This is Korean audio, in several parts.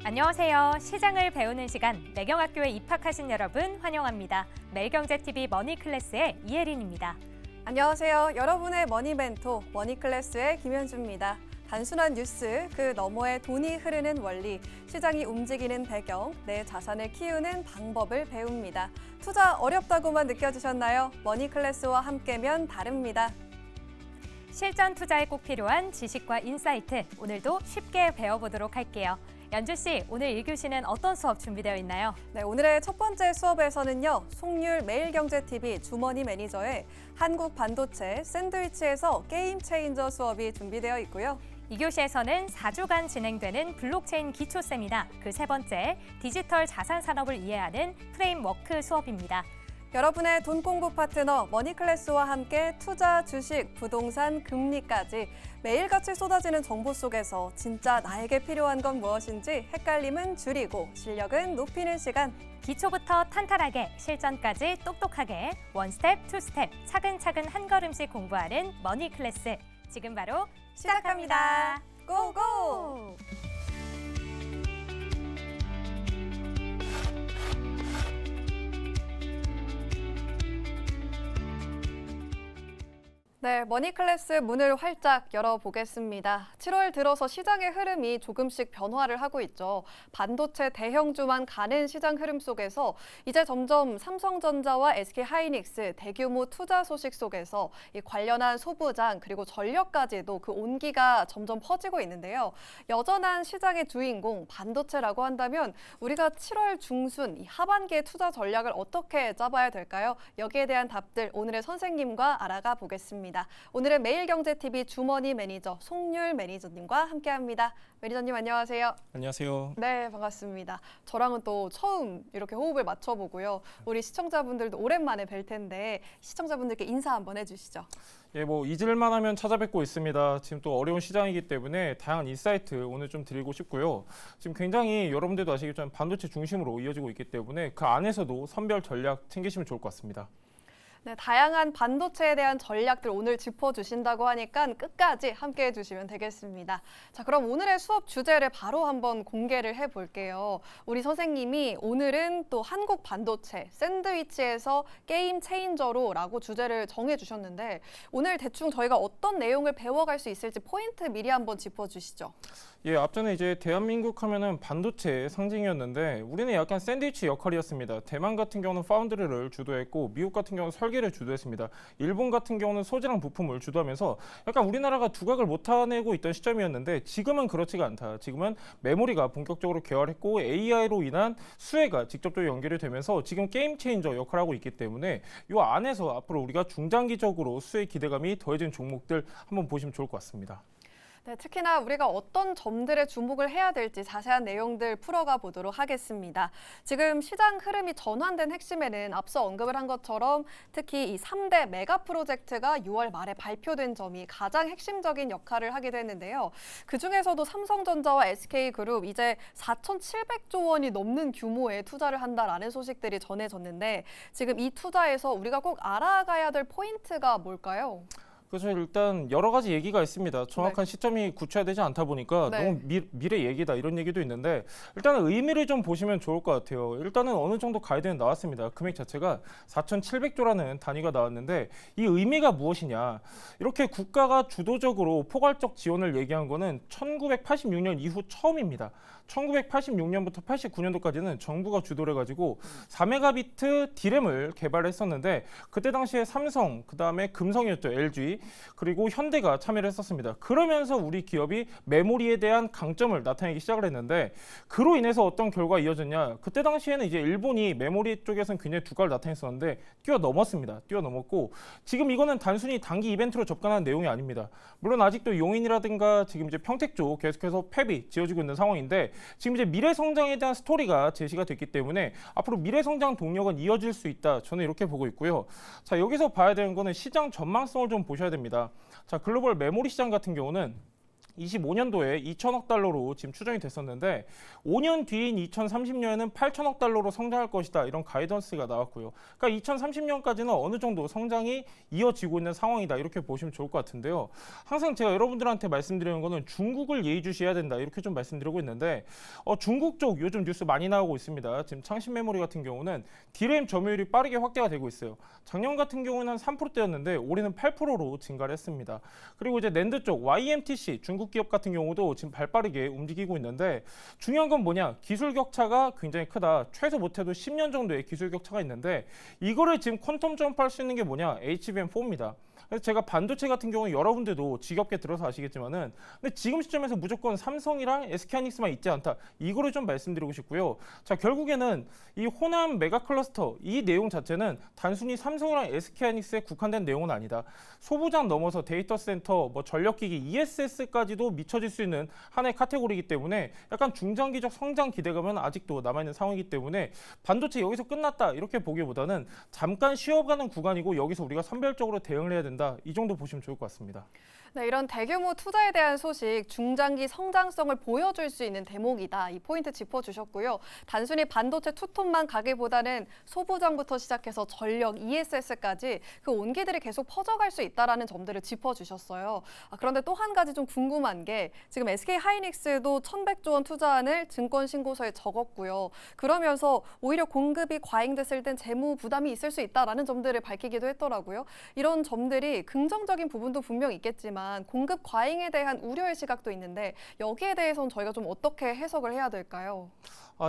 안녕하세요. 시장을 배우는 시간, 매경학교에 입학하신 여러분 환영합니다. 매일경제TV 머니클래스의 이혜린입니다. 안녕하세요. 여러분의 머니 멘토 머니클래스의 김현주입니다. 단순한 뉴스, 그 너머에 돈이 흐르는 원리, 시장이 움직이는 배경, 내 자산을 키우는 방법을 배웁니다. 투자 어렵다고만 느껴지셨나요? 머니클래스와 함께면 다릅니다. 실전 투자에 꼭 필요한 지식과 인사이트, 오늘도 쉽게 배워보도록 할게요. 연주 씨, 오늘 1교시는 어떤 수업 준비되어 있나요? 네, 오늘의 첫 번째 수업에서는요. 송률 매일경제TV 주머니 매니저의 한국 반도체 샌드위치에서 게임 체인저 수업이 준비되어 있고요. 2교시에서는 4주간 진행되는 블록체인 기초세미나, 그 세 번째 디지털 자산 산업을 이해하는 프레임워크 수업입니다. 여러분의 돈 공부 파트너 머니클래스와 함께 투자, 주식, 부동산, 금리까지 매일같이 쏟아지는 정보 속에서 진짜 나에게 필요한 건 무엇인지 헷갈림은 줄이고 실력은 높이는 시간. 기초부터 탄탄하게, 실전까지 똑똑하게 원 스텝, 투 스텝, 차근차근 한 걸음씩 공부하는 머니클래스. 지금 바로 시작합니다. 고고! 네, 머니클래스 문을 활짝 열어보겠습니다. 7월 들어서 시장의 흐름이 조금씩 변화를 하고 있죠. 반도체 대형주만 가는 시장 흐름 속에서 이제 점점 삼성전자와 SK하이닉스 대규모 투자 소식 속에서 이 관련한 소부장 그리고 전력까지도 그 온기가 점점 퍼지고 있는데요. 여전한 시장의 주인공 반도체라고 한다면 우리가 7월 중순 이 하반기의 투자 전략을 어떻게 짜봐야 될까요? 여기에 대한 답들 오늘의 선생님과 알아가 보겠습니다. 오늘은 매일경제TV 주머니 매니저 송률 매니저님과 함께합니다. 매니저님 안녕하세요. 안녕하세요. 네, 반갑습니다. 저랑은 또 처음 이렇게 호흡을 맞춰보고요. 우리 시청자분들도 오랜만에 뵐 텐데 시청자분들께 인사 한번 해주시죠. 예, 잊을만 하면 찾아뵙고 있습니다. 지금 또 어려운 시장이기 때문에 다양한 인사이트 오늘 좀 드리고 싶고요. 지금 굉장히 여러분들도 아시겠지만 반도체 중심으로 이어지고 있기 때문에 그 안에서도 선별 전략 챙기시면 좋을 것 같습니다. 네, 다양한 반도체에 대한 전략들 오늘 짚어주신다고 하니까 끝까지 함께해 주시면 되겠습니다. 자, 그럼 오늘의 수업 주제를 바로 한번 공개를 해볼게요. 우리 선생님이 오늘은 또 한국 반도체 샌드위치에서 게임 체인저로 라고 주제를 정해주셨는데 오늘 대충 저희가 어떤 내용을 배워갈 수 있을지 포인트 미리 한번 짚어주시죠. 예, 앞전에 이제 대한민국 하면은 반도체 상징이었는데 우리는 약간 샌드위치 역할이었습니다. 대만 같은 경우는 파운드리를 주도했고 미국 같은 경우는 설계를 주도했습니다. 일본 같은 경우는 소재랑 부품을 주도하면서 약간 우리나라가 두각을 못 타내고 있던 시점이었는데 지금은 그렇지가 않다. 지금은 메모리가 본격적으로 개발했고 AI로 인한 수혜가 직접적으로 연결이 되면서 지금 게임 체인저 역할을 하고 있기 때문에 이 안에서 앞으로 우리가 중장기적으로 수혜 기대감이 더해진 종목들 한번 보시면 좋을 것 같습니다. 네, 특히나 우리가 어떤 점들에 주목을 해야 될지 자세한 내용들 풀어가 보도록 하겠습니다. 지금 시장 흐름이 전환된 핵심에는 앞서 언급을 한 것처럼 특히 이 3대 메가 프로젝트가 6월 말에 발표된 점이 가장 핵심적인 역할을 하게 됐는데요. 그중에서도 삼성전자와 SK그룹 이제 4,700조 원이 넘는 규모의 투자를 한다라는 소식들이 전해졌는데 지금 이 투자에서 우리가 꼭 알아가야 될 포인트가 뭘까요? 그래서 일단 여러 가지 얘기가 있습니다. 정확한 네. 시점이 구체화되지 않다 보니까 네. 너무 미래 얘기다 이런 얘기도 있는데 일단은 의미를 좀 보시면 좋을 것 같아요. 일단은 어느 정도 가이드는 나왔습니다. 금액 자체가 4,700조라는 단위가 나왔는데 이 의미가 무엇이냐. 이렇게 국가가 주도적으로 포괄적 지원을 얘기한 거는 1986년 이후 처음입니다. 1986년부터 89년도까지는 정부가 주도를 해가지고 4메가비트 D램을 개발했었는데 그때 당시에 삼성, 그다음에 금성이었죠. LG, 그리고 현대가 참여를 했었습니다. 그러면서 우리 기업이 메모리에 대한 강점을 나타내기 시작을 했는데 그로 인해서 어떤 결과가 이어졌냐. 그때 당시에는 이제 일본이 메모리 쪽에서는 굉장히 두각을 나타냈었는데 뛰어넘었습니다. 뛰어넘었고 지금 이거는 단순히 단기 이벤트로 접근하는 내용이 아닙니다. 물론 아직도 용인이라든가 지금 이제 평택 쪽 계속해서 팹이 지어지고 있는 상황인데 지금 이제 미래 성장에 대한 스토리가 제시가 됐기 때문에 앞으로 미래 성장 동력은 이어질 수 있다. 저는 이렇게 보고 있고요. 자, 여기서 봐야 되는 거는 시장 전망성을 좀 보셔야 됩니다. 자, 글로벌 메모리 시장 같은 경우는 2025년도에 2천억 달러로 지금 추정이 됐었는데 5년 뒤인 2030년에는 8천억 달러로 성장할 것이다. 이런 가이던스가 나왔고요. 그러니까 2030년까지는 어느 정도 성장이 이어지고 있는 상황이다. 이렇게 보시면 좋을 것 같은데요. 항상 제가 여러분들한테 말씀드리는 거는 중국을 예의주시해야 된다. 이렇게 좀 말씀드리고 있는데 중국 쪽 요즘 뉴스 많이 나오고 있습니다. 지금 창신 메모리 같은 경우는 DRAM 점유율이 빠르게 확대가 되고 있어요. 작년 같은 경우는 한 3%대였는데 올해는 8%로 증가를 했습니다. 그리고 이제 낸드 쪽 YMTC 중국 기업 같은 경우도 지금 발빠르게 움직이고 있는데 중요한 건 뭐냐? 기술 격차가 굉장히 크다. 최소 못해도 10년 정도의 기술 격차가 있는데 이거를 지금 퀀텀 점프할 수 있는 게 뭐냐? HBM4입니다. 그래서 제가 반도체 같은 경우는 여러분들도 지겹게 들어서 아시겠지만은 근데 지금 시점에서 무조건 삼성이랑 SK하이닉스만 있지 않다. 이거를 좀 말씀드리고 싶고요. 자, 결국에는 이 호남 메가 클러스터 이 내용 자체는 단순히 삼성이랑 SK하이닉스에 국한된 내용은 아니다. 소부장 넘어서 데이터 센터, 뭐 전력기기, ESS까지도 미쳐질 수 있는 하나의 카테고리이기 때문에 약간 중장기적 성장 기대감은 아직도 남아있는 상황이기 때문에 반도체 여기서 끝났다 이렇게 보기보다는 잠깐 쉬어가는 구간이고 여기서 우리가 선별적으로 대응을 해야 된다. 이 정도 보시면 좋을 것 같습니다. 네, 이런 대규모 투자에 대한 소식, 중장기 성장성을 보여줄 수 있는 대목이다. 이 포인트 짚어주셨고요. 단순히 반도체 투톱만 가기보다는 소부장부터 시작해서 전력, ESS까지 그 온기들이 계속 퍼져갈 수 있다는 점들을 짚어주셨어요. 그런데 또 한 가지 좀 궁금한 게 지금 SK하이닉스도 1,100조 원 투자안을 증권 신고서에 적었고요. 그러면서 오히려 공급이 과잉됐을 땐 재무 부담이 있을 수 있다는 점들을 밝히기도 했더라고요. 이런 점들이 긍정적인 부분도 분명 있겠지만 공급 과잉에 대한 우려의 시각도 있는데 여기에 대해서는 저희가 좀 어떻게 해석을 해야 될까요?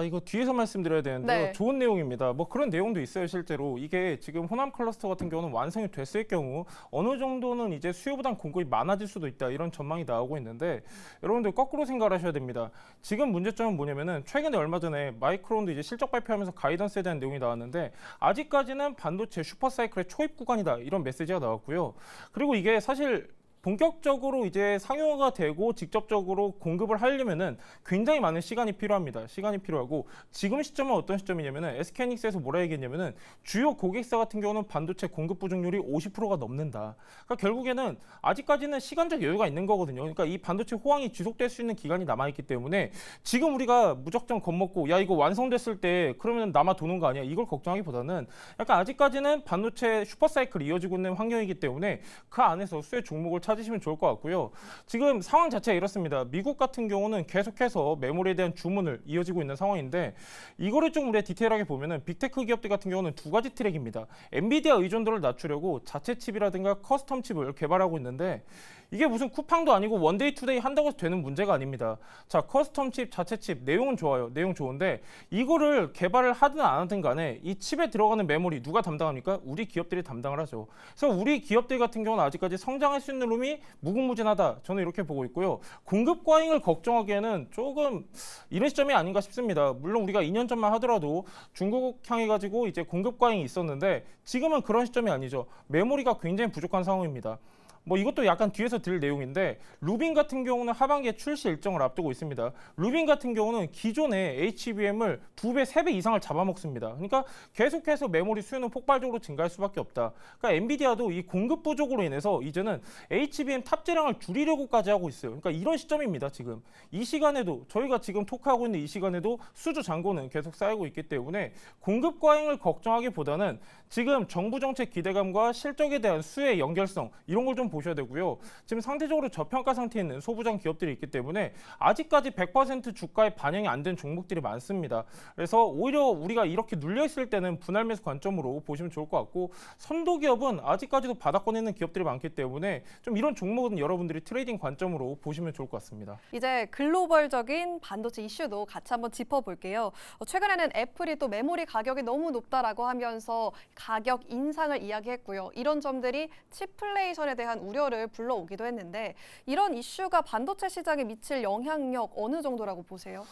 이거 뒤에서 말씀드려야 되는데요. 네. 좋은 내용입니다. 뭐 그런 내용도 있어요, 실제로. 이게 지금 호남 클러스터 같은 경우는 완성이 됐을 경우 어느 정도는 이제 수요보다 공급이 많아질 수도 있다. 이런 전망이 나오고 있는데 여러분들 거꾸로 생각을 하셔야 됩니다. 지금 문제점은 뭐냐면은 최근에 얼마 전에 마이크론도 이제 실적 발표하면서 가이던스에 대한 내용이 나왔는데 아직까지는 반도체 슈퍼사이클의 초입 구간이다. 이런 메시지가 나왔고요. 그리고 이게 사실 본격적으로 이제 상용화가 되고 직접적으로 공급을 하려면은 굉장히 많은 시간이 필요합니다. 시간이 필요하고 지금 시점은 어떤 시점이냐면은 SK하이닉스에서 뭐라 얘기했냐면은 주요 고객사 같은 경우는 반도체 공급 부족률이 50%가 넘는다. 그러니까 결국에는 아직까지는 시간적 여유가 있는 거거든요. 그러니까 이 반도체 호황이 지속될 수 있는 기간이 남아 있기 때문에 지금 우리가 무작정 겁먹고 야 이거 완성됐을 때 그러면 남아 도는 거 아니야? 이걸 걱정하기보다는 약간 아직까지는 반도체 슈퍼사이클이 이어지고 있는 환경이기 때문에 그 안에서 수혜 종목을 찾으시면 좋을 것 같고요. 지금 상황 자체가 이렇습니다. 미국 같은 경우는 계속해서 메모리에 대한 주문을 이어지고 있는 상황인데 이거를 좀 우리가 디테일하게 보면은 빅테크 기업들 같은 경우는 두 가지 트랙입니다. 엔비디아 의존도를 낮추려고 자체 칩이라든가 커스텀 칩을 개발하고 있는데 이게 무슨 쿠팡도 아니고 원데이 투데이 한다고 해서 되는 문제가 아닙니다. 자, 커스텀 칩, 자체 칩 내용은 좋아요. 내용 좋은데 이거를 개발을 하든 안 하든 간에 이 칩에 들어가는 메모리 누가 담당합니까? 우리 기업들이 담당을 하죠. 그래서 우리 기업들 같은 경우는 아직까지 성장할 수 있는 룸이 무궁무진하다. 저는 이렇게 보고 있고요. 공급 과잉을 걱정하기에는 조금 이런 시점이 아닌가 싶습니다. 물론 우리가 2년 전만 하더라도 중국 향해 가지고 이제 공급 과잉이 있었는데 지금은 그런 시점이 아니죠. 메모리가 굉장히 부족한 상황입니다. 뭐 이것도 약간 뒤에서 들 내용인데 루빈 같은 경우는 하반기에 출시 일정을 앞두고 있습니다. 루빈 같은 경우는 기존의 HBM을 2배, 3배 이상을 잡아먹습니다. 그러니까 계속해서 메모리 수요는 폭발적으로 증가할 수밖에 없다. 그러니까 엔비디아도 이 공급 부족으로 인해서 이제는 HBM 탑재량을 줄이려고까지 하고 있어요. 그러니까 이런 시점입니다. 지금 이 시간에도 저희가 지금 토크하고 있는 이 시간에도 수주 잔고는 계속 쌓이고 있기 때문에 공급 과잉을 걱정하기보다는 지금 정부 정책 기대감과 실적에 대한 수혜의 연결성 이런 걸 좀 보셔야 되고요. 지금 상대적으로 저평가 상태에 있는 소부장 기업들이 있기 때문에 아직까지 100% 주가에 반영이 안 된 종목들이 많습니다. 그래서 오히려 우리가 이렇게 눌려 있을 때는 분할 매수 관점으로 보시면 좋을 것 같고 선도 기업은 아직까지도 바닥권에 있는 기업들이 많기 때문에 좀 이런 종목은 여러분들이 트레이딩 관점으로 보시면 좋을 것 같습니다. 이제 글로벌적인 반도체 이슈도 같이 한번 짚어볼게요. 최근에는 애플이 또 메모리 가격이 너무 높다라고 하면서 가격 인상을 이야기했고요. 이런 점들이 칩플레이션에 대한 우려를 불러오기도 했는데 이런 이슈가 반도체 시장에 미칠 영향력 어느 정도라고 보세요?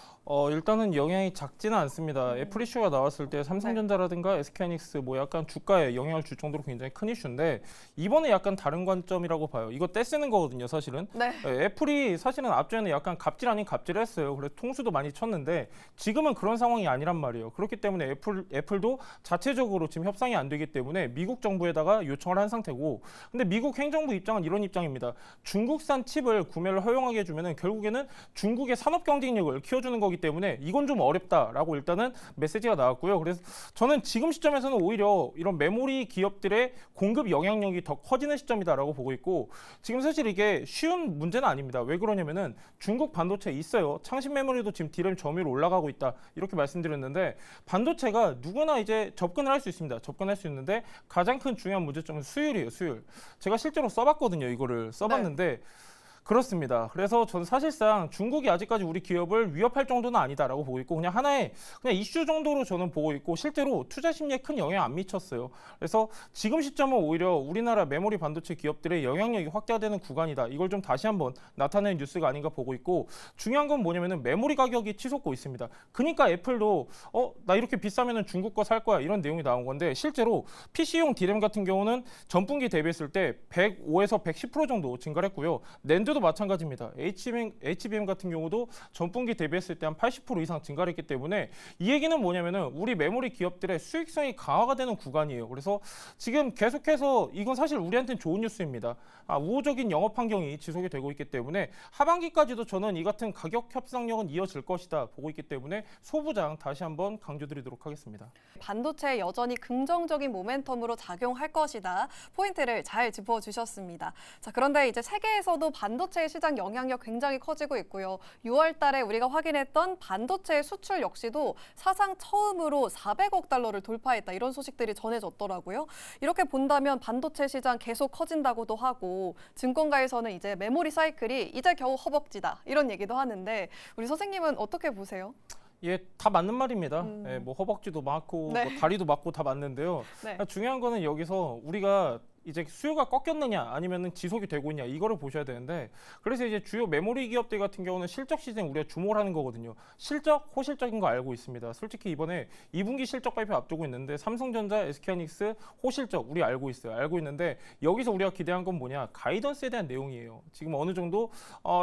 일단은 영향이 작지는 않습니다. 애플 이슈가 나왔을 때 삼성전자라든가 SK하이닉스 뭐 약간 주가에 영향을 줄 정도로 굉장히 큰 이슈인데 이번에 약간 다른 관점이라고 봐요. 이거 떼쓰는 거거든요, 사실은. 네. 애플이 사실은 앞전에는 약간 갑질 아닌 갑질을 했어요. 그래서 통수도 많이 쳤는데 지금은 그런 상황이 아니란 말이에요. 그렇기 때문에 애플도 자체적으로 지금 협상이 안 되기 때문에 미국 정부에다가 요청을 한 상태고 근데 미국 행정부 입장은 이런 입장입니다. 중국산 칩을 구매를 허용하게 해주면은 결국에는 중국의 산업 경쟁력을 키워주는 거기 때문에 이건 좀 어렵다라고 일단은 메시지가 나왔고요. 그래서 저는 지금 시점에서는 오히려 이런 메모리 기업들의 공급 영향력이 더 커지는 시점이다라고 보고 있고, 지금 사실 이게 쉬운 문제는 아닙니다. 왜 그러냐면은 중국 반도체 있어요. 창신 메모리도 지금 DRAM 점유율 올라가고 있다, 이렇게 말씀드렸는데, 반도체가 누구나 이제 접근을 할 수 있습니다. 접근할 수 있는데 가장 큰 중요한 문제점은 수율이에요. 수율. 제가 실제로 써봤거든요. 이거를 써봤는데 그렇습니다. 그래서 저는 사실상 중국이 아직까지 우리 기업을 위협할 정도는 아니다라고 보고 있고, 그냥 하나의 그냥 이슈 정도로 저는 보고 있고, 실제로 투자 심리에 큰 영향 안 미쳤어요. 그래서 지금 시점은 오히려 우리나라 메모리 반도체 기업들의 영향력이 확대되는 구간이다, 이걸 좀 다시 한번 나타내는 뉴스가 아닌가 보고 있고, 중요한 건 뭐냐면은 메모리 가격이 치솟고 있습니다. 그러니까 애플도 나 이렇게 비싸면은 중국 거 살 거야, 이런 내용이 나온 건데, 실제로 PC용 DRAM 같은 경우는 전분기 대비했을 때 105에서 110% 정도 증가를 했고요. 낸드도 마찬가지입니다. HBM 같은 경우도 전분기 대비했을 때 한 80% 이상 증가를 했기 때문에, 이 얘기는 뭐냐면은 우리 메모리 기업들의 수익성이 강화가 되는 구간이에요. 그래서 지금 계속해서 이건 사실 우리한테는 좋은 뉴스입니다. 우호적인 영업 환경이 지속이 되고 있기 때문에 하반기까지도 저는 이 같은 가격 협상력은 이어질 것이다 보고 있기 때문에 소부장 다시 한번 강조드리도록 하겠습니다. 반도체에 여전히 긍정적인 모멘텀으로 작용할 것이다. 포인트를 잘 짚어주셨습니다. 자, 그런데 이제 세계에서도 반도체 시장 영향력 굉장히 커지고 있고요. 6월 달에 우리가 확인했던 반도체 수출 역시도 사상 처음으로 400억 달러를 돌파했다, 이런 소식들이 전해졌더라고요. 이렇게 본다면 반도체 시장 계속 커진다고도 하고, 증권가에서는 이제 메모리 사이클이 이제 겨우 허벅지다, 이런 얘기도 하는데, 우리 선생님은 어떻게 보세요? 예, 다 맞는 말입니다. 예, 뭐 허벅지도 맞고 네. 뭐 다리도 맞고 다 맞는데요. 네. 중요한 거는 여기서 우리가 이제 수요가 꺾였느냐 아니면은 지속이 되고 있냐, 이거를 보셔야 되는데, 그래서 이제 주요 메모리 기업들 같은 경우는 실적 시즌 우리가 주목을 하는 거거든요. 실적, 호실적인 거 알고 있습니다. 솔직히 이번에 2분기 실적 발표 앞두고 있는데 삼성전자, SK하이닉스 호실적 우리 알고 있어요. 알고 있는데 여기서 우리가 기대한 건 뭐냐, 가이던스에 대한 내용이에요. 지금 어느 정도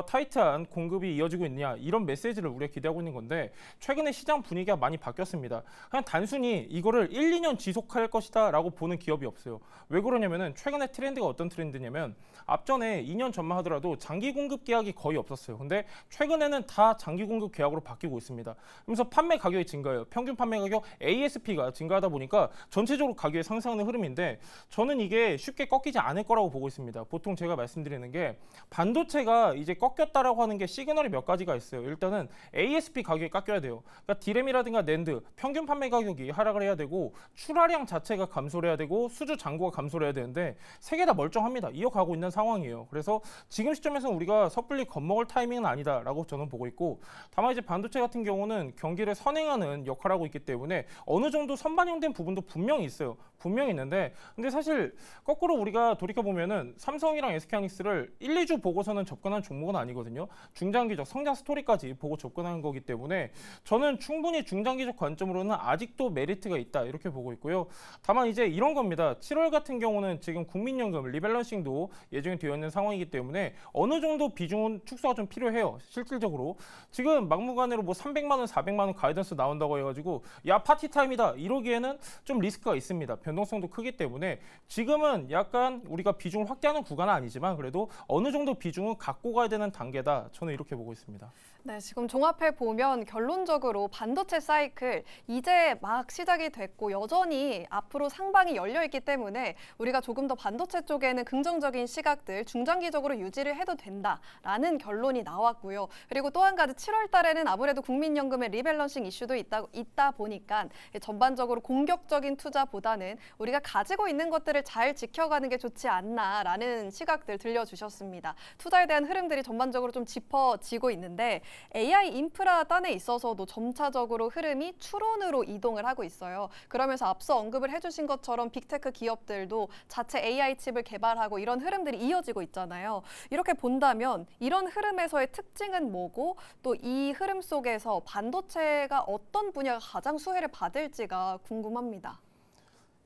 타이트한 공급이 이어지고 있냐, 이런 메시지를 우리가 기대하고 있는 건데, 최근에 시장 분위기가 많이 바뀌었습니다. 그냥 단순히 이거를 1, 2년 지속할 것이다 라고 보는 기업이 없어요. 왜 그러냐면은 최근에 트렌드가 어떤 트렌드냐면, 앞전에 2년 전만 하더라도 장기 공급 계약이 거의 없었어요. 근데 최근에는 다 장기 공급 계약으로 바뀌고 있습니다. 그래서 판매 가격이 증가해요. 평균 판매 가격 ASP가 증가하다 보니까 전체적으로 가격이 상승하는 흐름인데, 저는 이게 쉽게 꺾이지 않을 거라고 보고 있습니다. 보통 제가 말씀드리는 게, 반도체가 이제 꺾였다라고 하는 게 시그널이 몇 가지가 있어요. 일단은 ASP 가격이 깎여야 돼요. 그러니까 DRAM이라든가 낸드 평균 판매 가격이 하락을 해야 되고, 출하량 자체가 감소를 해야 되고, 수주 잔고가 감소를 해야 되는데, 세 개 다 멀쩡합니다. 이어가고 있는 상황이에요. 그래서 지금 시점에서 우리가 섣불리 겁먹을 타이밍은 아니다라고 저는 보고 있고, 다만 이제 반도체 같은 경우는 경기를 선행하는 역할을 하고 있기 때문에 어느 정도 선반영된 부분도 분명히 있어요. 분명히 있는데, 근데 사실 거꾸로 우리가 돌이켜보면은 삼성이랑 SK하이닉스를 1, 2주 보고서는 접근한 종목은 아니거든요. 중장기적 성장 스토리까지 보고 접근한 거기 때문에 저는 충분히 중장기적 관점으로는 아직도 메리트가 있다, 이렇게 보고 있고요. 다만 이제 이런 겁니다. 7월 같은 경우는 지금 국민연금 리밸런싱도 예정이 되어 있는 상황이기 때문에 어느 정도 비중은 축소가 좀 필요해요. 실질적으로 지금 막무가내로 뭐 300만 원, 400만 원 가이던스 나온다고 해가지고 야 파티 타임이다, 이러기에는 좀 리스크가 있습니다. 변동성도 크기 때문에 지금은 약간 우리가 비중을 확대하는 구간은 아니지만 그래도 어느 정도 비중은 갖고 가야 되는 단계다, 저는 이렇게 보고 있습니다. 네, 지금 종합해 보면 결론적으로 반도체 사이클 이제 막 시작이 됐고, 여전히 앞으로 상방이 열려 있기 때문에 우리가 조금 더 반도체 쪽에는 긍정적인 시각들 중장기적으로 유지를 해도 된다라는 결론이 나왔고요. 그리고 또 한 가지, 7월 달에는 아무래도 국민연금의 리밸런싱 이슈도 있다 보니까 전반적으로 공격적인 투자보다는 우리가 가지고 있는 것들을 잘 지켜가는 게 좋지 않나라는 시각들 들려주셨습니다. 투자에 대한 흐름들이 전반적으로 좀 짚어지고 있는데, AI 인프라 단에 있어서도 점차적으로 흐름이 추론으로 이동을 하고 있어요. 그러면서 앞서 언급을 해주신 것처럼 빅테크 기업들도 자체 AI 칩을 개발하고 이런 흐름들이 이어지고 있잖아요. 이렇게 본다면 이런 흐름에서의 특징은 뭐고, 또 이 흐름 속에서 반도체가 어떤 분야가 가장 수혜를 받을지가 궁금합니다.